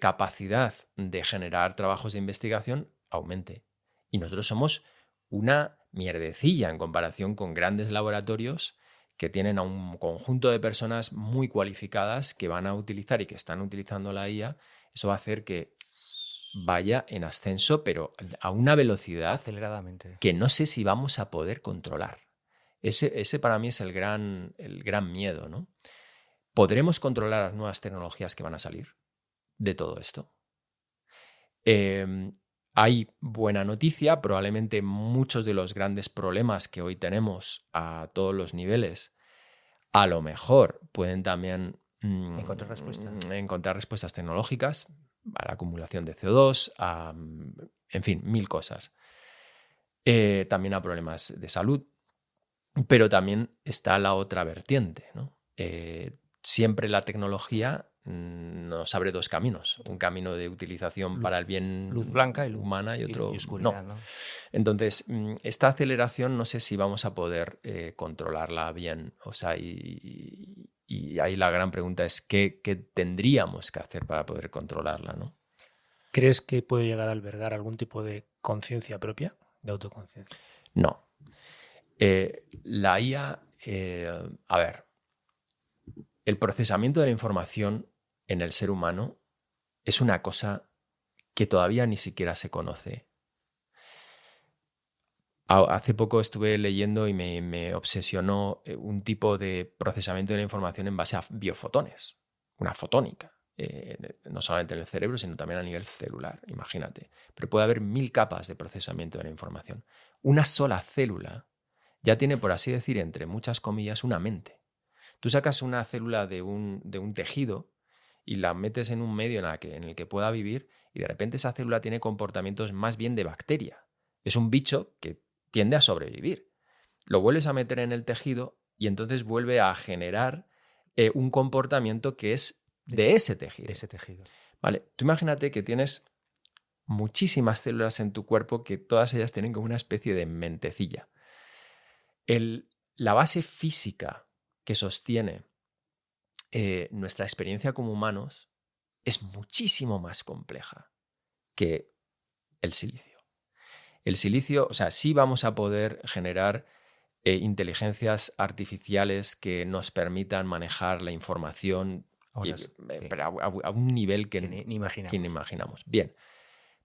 capacidad de generar trabajos de investigación aumente. Y nosotros somos una mierdecilla en comparación con grandes laboratorios que tienen a un conjunto de personas muy cualificadas que van a utilizar y que están utilizando la IA. Eso va a hacer que vaya en ascenso, pero a una velocidad aceleradamente, que no sé si vamos a poder controlar. Ese para mí es el gran miedo, ¿no? ¿Podremos controlar las nuevas tecnologías que van a salir de todo esto? Hay buena noticia, probablemente muchos de los grandes problemas que hoy tenemos a todos los niveles, a lo mejor pueden también encontrar respuestas tecnológicas. a la acumulación de CO2, en fin, 1000 cosas. También a problemas de salud, pero también está la otra vertiente, ¿no? Siempre la tecnología nos abre dos caminos, un camino de utilización para el bien luz blanca y luz, humana y otro y oscuridad, no. ¿no? Entonces, esta aceleración no sé si vamos a poder controlarla bien. O sea, y ahí la gran pregunta es ¿qué tendríamos que hacer para poder controlarla, ¿no? ¿Crees que puede llegar a albergar algún tipo de conciencia propia, de autoconciencia? No. La IA, a ver, el procesamiento de la información en el ser humano es una cosa que todavía ni siquiera se conoce. Hace poco estuve leyendo y me obsesionó un tipo de procesamiento de la información en base a biofotones, una fotónica, no solamente en el cerebro, sino también a nivel celular, imagínate. Pero puede haber 1000 capas de procesamiento de la información. Una sola célula ya tiene, por así decir, entre muchas comillas, una mente. Tú sacas una célula de un tejido y la metes en un medio en el que pueda vivir y de repente esa célula tiene comportamientos más bien de bacteria. Es un bicho que tiende a sobrevivir. Lo vuelves a meter en el tejido y entonces vuelve a generar un comportamiento que es de ese tejido. De ese tejido. Vale, tú imagínate que tienes muchísimas células en tu cuerpo que todas ellas tienen como una especie de mentecilla. La base física que sostiene nuestra experiencia como humanos es muchísimo más compleja que el silicio. El silicio, o sea, sí vamos a poder generar inteligencias artificiales que nos permitan manejar la información pero a un nivel que ni imaginamos. Que ni imaginamos. Bien,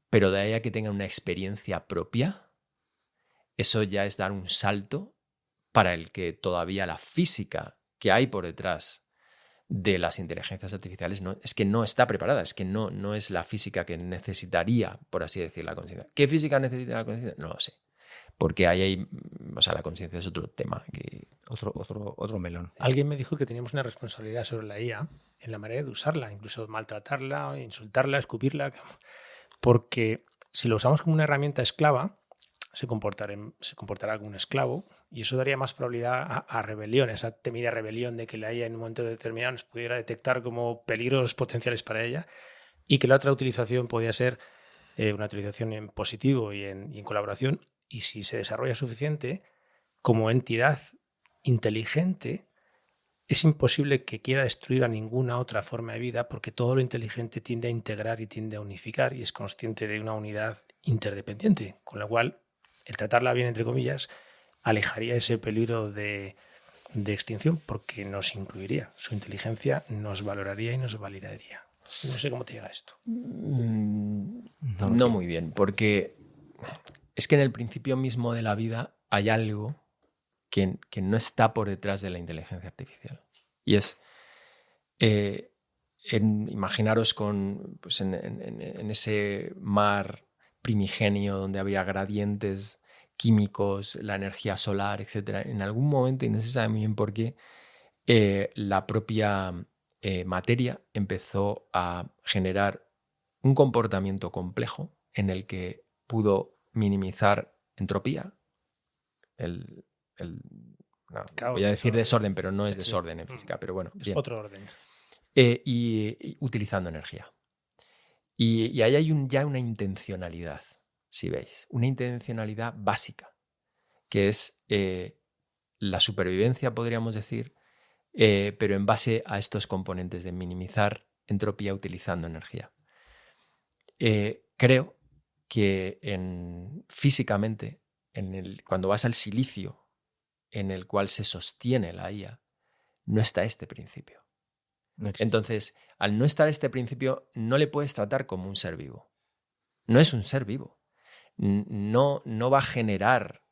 pero de ahí a que tengan una experiencia propia, eso ya es dar un salto para el que todavía la física que hay por detrás de las inteligencias artificiales es que no está preparada, es que no es la física que necesitaría, por así decir, la conciencia. ¿Qué física necesita la conciencia? No lo sé. Porque o sea, la conciencia es otro tema. Otro melón. Alguien me dijo que teníamos una responsabilidad sobre la IA en la manera de usarla, incluso maltratarla, insultarla, escupirla, porque si lo usamos como una herramienta esclava, se comportará como un esclavo y eso daría más probabilidad a rebelión, esa temida rebelión de que la IA en un momento determinado nos pudiera detectar como peligros potenciales para ella y que la otra utilización podría ser una utilización en positivo y en colaboración, y si se desarrolla suficiente como entidad inteligente, es imposible que quiera destruir a ninguna otra forma de vida porque todo lo inteligente tiende a integrar y tiende a unificar y es consciente de una unidad interdependiente, con lo cual el tratarla bien, entre comillas, alejaría ese peligro de extinción porque nos incluiría. Su inteligencia nos valoraría y nos validaría. No sé cómo te llega esto. No muy bien, porque es que en el principio mismo de la vida hay algo que no está por detrás de la inteligencia artificial. Y es, imaginaros pues en ese mar primigenio donde había gradientes químicos, la energía solar, etc. En algún momento, y no se sabe muy bien por qué, la propia materia empezó a generar un comportamiento complejo en el que pudo minimizar entropía, voy a decir desorden, pero no es desorden en física, pero bueno. Es bien. otro orden. Y utilizando energía. Y ahí hay ya una intencionalidad, si veis, una intencionalidad básica, que es la supervivencia, podríamos decir, pero en base a estos componentes de minimizar entropía utilizando energía. Creo que físicamente, cuando vas al silicio en el cual se sostiene la IA, no está este principio. No. Entonces, al no estar este principio, no le puedes tratar como un ser vivo. No es un ser vivo. No va a generar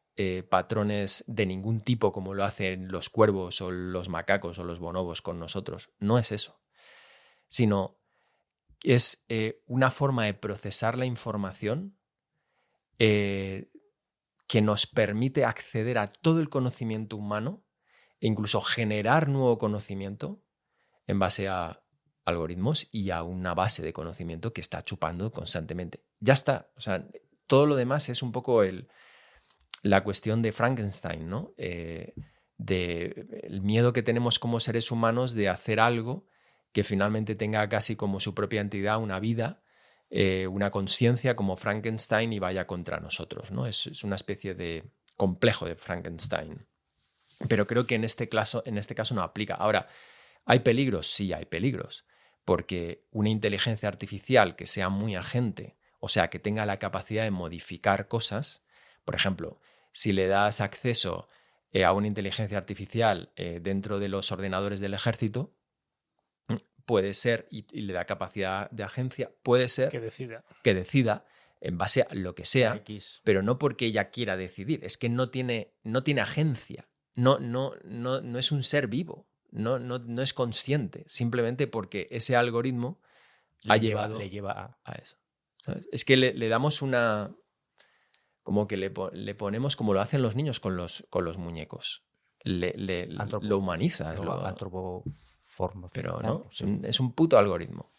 patrones de ningún tipo como lo hacen los cuervos o los macacos o los bonobos con nosotros. No es eso. Sino es una forma de procesar la información que nos permite acceder a todo el conocimiento humano e incluso generar nuevo conocimiento en base a algoritmos y a una base de conocimiento que está chupando constantemente. Ya está. O sea, todo lo demás es un poco la cuestión de Frankenstein, ¿no? El miedo que tenemos como seres humanos de hacer algo que finalmente tenga casi como su propia entidad, una vida, una conciencia como Frankenstein y vaya contra nosotros, ¿no? Es una especie de complejo de Frankenstein. Pero creo que en este caso no aplica. Ahora, ¿hay peligros? Sí, hay peligros. Porque una inteligencia artificial que sea muy agente, o sea, que tenga la capacidad de modificar cosas, por ejemplo, si le das acceso a una inteligencia artificial dentro de los ordenadores del ejército, puede ser, y le da capacidad de agencia, puede ser que decida en base a lo que sea, pero no porque ella quiera decidir, es que no tiene agencia, no es un ser vivo, no es consciente, simplemente porque ese algoritmo le lleva a eso. ¿Sabes? Es que le damos una... como que le ponemos como lo hacen los niños con los muñecos. Lo humanizas. Pero no, es un puto algoritmo.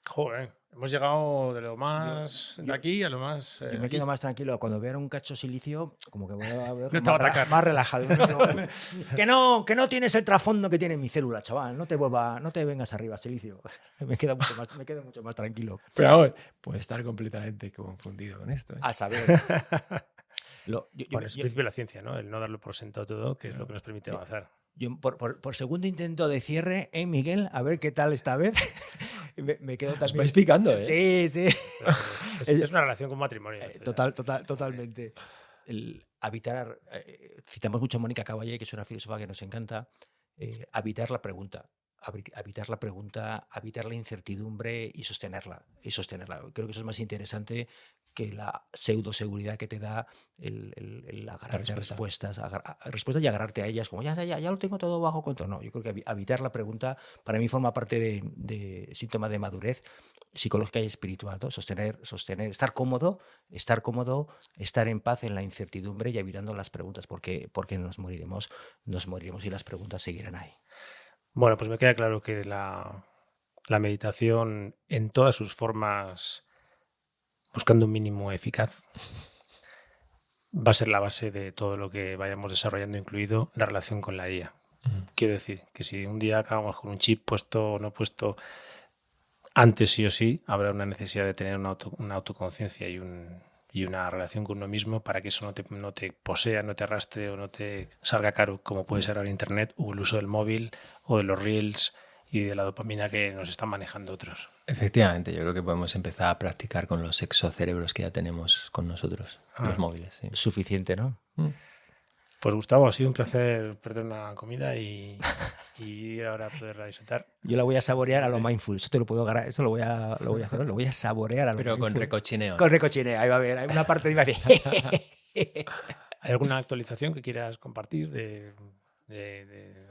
Joder, hemos llegado de lo más de aquí a lo más... Yo me quedo más tranquilo. Cuando vea un cacho silicio, como que voy a ver no más relajado. que no tienes el trasfondo que tiene mi célula, chaval. No te vengas arriba, silicio. Me quedo mucho más tranquilo. Pero vamos, puede estar completamente confundido con esto. A saber. Bueno, es el principio de la ciencia, ¿no? El no darlo por sentado todo, que es lo que nos permite avanzar. Yo, por segundo intento de cierre, Miguel, a ver qué tal esta vez. me quedo también. Os vais picando, Sí. Es una relación con matrimonio. Totalmente. El habitar, citamos mucho a Mónica Caballé, que es una filósofa que nos encanta, habitar la pregunta. Habitar la incertidumbre y sostenerla. Creo que eso es más interesante que la pseudoseguridad que te da el agarrarte a respuestas y agarrarte a ellas como ya lo tengo todo bajo control. No, yo creo que habitar la pregunta para mí forma parte de síntoma de madurez psicológica y espiritual, ¿no? Sostener, estar cómodo, estar en paz en la incertidumbre y evitando las preguntas, porque nos moriremos y las preguntas seguirán ahí. Bueno, pues me queda claro que la meditación en todas sus formas, buscando un mínimo eficaz, va a ser la base de todo lo que vayamos desarrollando, incluido la relación con la IA. Quiero decir que si un día acabamos con un chip puesto o no puesto, antes sí o sí habrá una necesidad de tener una autoconciencia y una relación con uno mismo para que eso no te posea, no te arrastre o no te salga caro, como puede ser ahora Internet o el uso del móvil o de los reels y de la dopamina que nos están manejando otros. Efectivamente, yo creo que podemos empezar a practicar con los exocerebros que ya tenemos con nosotros, los móviles. Sí. Suficiente, ¿no? Pues Gustavo, ha sido un placer perder una comida y ahora poderla disfrutar. Yo la voy a saborear a lo mindful. Eso te lo puedo agarrar. Eso lo voy a hacer. Lo voy a saborear a lo Pero mindful. con recochineo. Con recochineo. Ahí va a haber. Hay una parte de ¿Hay alguna actualización que quieras compartir de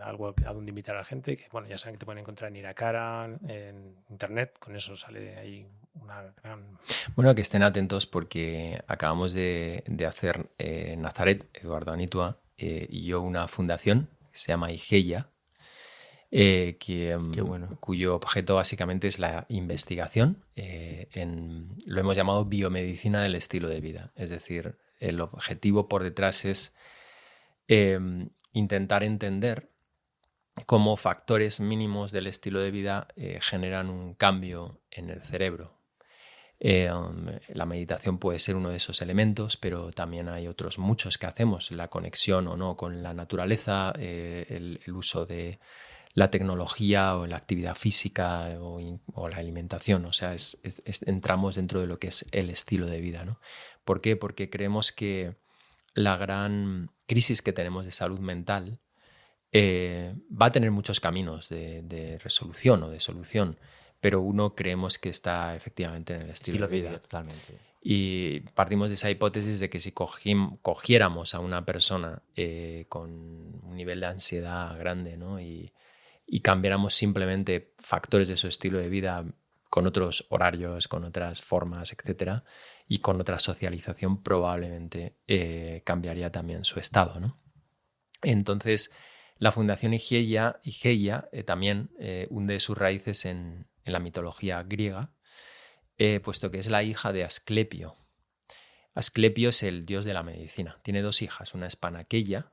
algo a donde invitar a la gente? Que bueno, ya saben que te pueden encontrar en Iracara, en internet. Con eso sale ahí una gran... Bueno, que estén atentos porque acabamos de hacer Nazaret, Eduardo Anitua y yo una fundación que se llama Igeia, cuyo objeto básicamente es la investigación. Lo hemos llamado biomedicina del estilo de vida. Es decir, el objetivo por detrás es intentar entender cómo factores mínimos del estilo de vida generan un cambio en el cerebro. La meditación puede ser uno de esos elementos, pero también hay otros muchos que hacemos, la conexión o no con la naturaleza, el uso de la tecnología o la actividad física o la alimentación. O sea, entramos dentro de lo que es el estilo de vida, ¿no? ¿Por qué? Porque creemos que la gran crisis que tenemos de salud mental va a tener muchos caminos de resolución o de solución, pero uno creemos que está efectivamente en el estilo de vida. Totalmente. Y partimos de esa hipótesis de que si cogiéramos a una persona con un nivel de ansiedad grande, ¿no? y cambiáramos simplemente factores de su estilo de vida con otros horarios, con otras formas, etcétera, y con otra socialización, probablemente cambiaría también su estado, ¿no? Entonces, la Fundación Igeia también hunde sus raíces en en la mitología griega, puesto que es la hija de Asclepio. Asclepio es el dios de la medicina. Tiene 2 hijas, una es Panaqueia.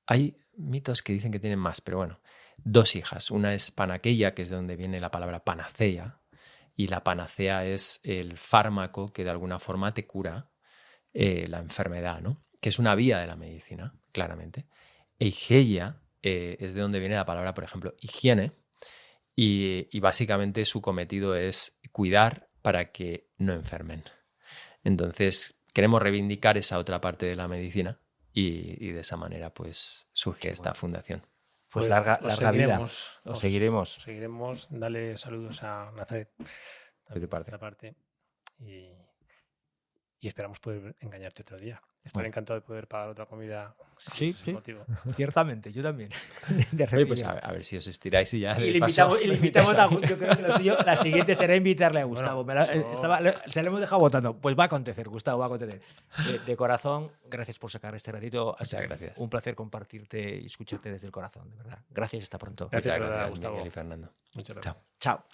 Hay mitos que dicen que tienen más, pero bueno, 2 hijas. Una es Panaqueia, que es de donde viene la palabra panacea, y la panacea es el fármaco que de alguna forma te cura la enfermedad, ¿no? Que es una vía de la medicina, claramente. Eigeia es de donde viene la palabra, por ejemplo, higiene, y básicamente su cometido es cuidar para que no enfermen. Entonces, queremos reivindicar esa otra parte de la medicina y de esa manera pues surge esta fundación. Pues larga vida. Os seguiremos. Seguiremos. Dale saludos a Nazaret. De tu parte. Y esperamos poder engañarte otro día. Estaré encantado de poder pagar otra comida. Sí, motivo. Ciertamente, yo también. Oye, pues a ver si os estiráis y ya. Y le invitamos a. Yo creo que lo suyo, la siguiente será invitarle a Gustavo. Se le hemos dejado votando. Pues va a acontecer, Gustavo, va a acontecer. De corazón, gracias por sacar este ratito. Muchas gracias. Un placer compartirte y escucharte desde el corazón, de verdad. Gracias, hasta pronto. Gracias, Gustavo. Gustavo. Miguel y Fernando. Muchas gracias. Chao.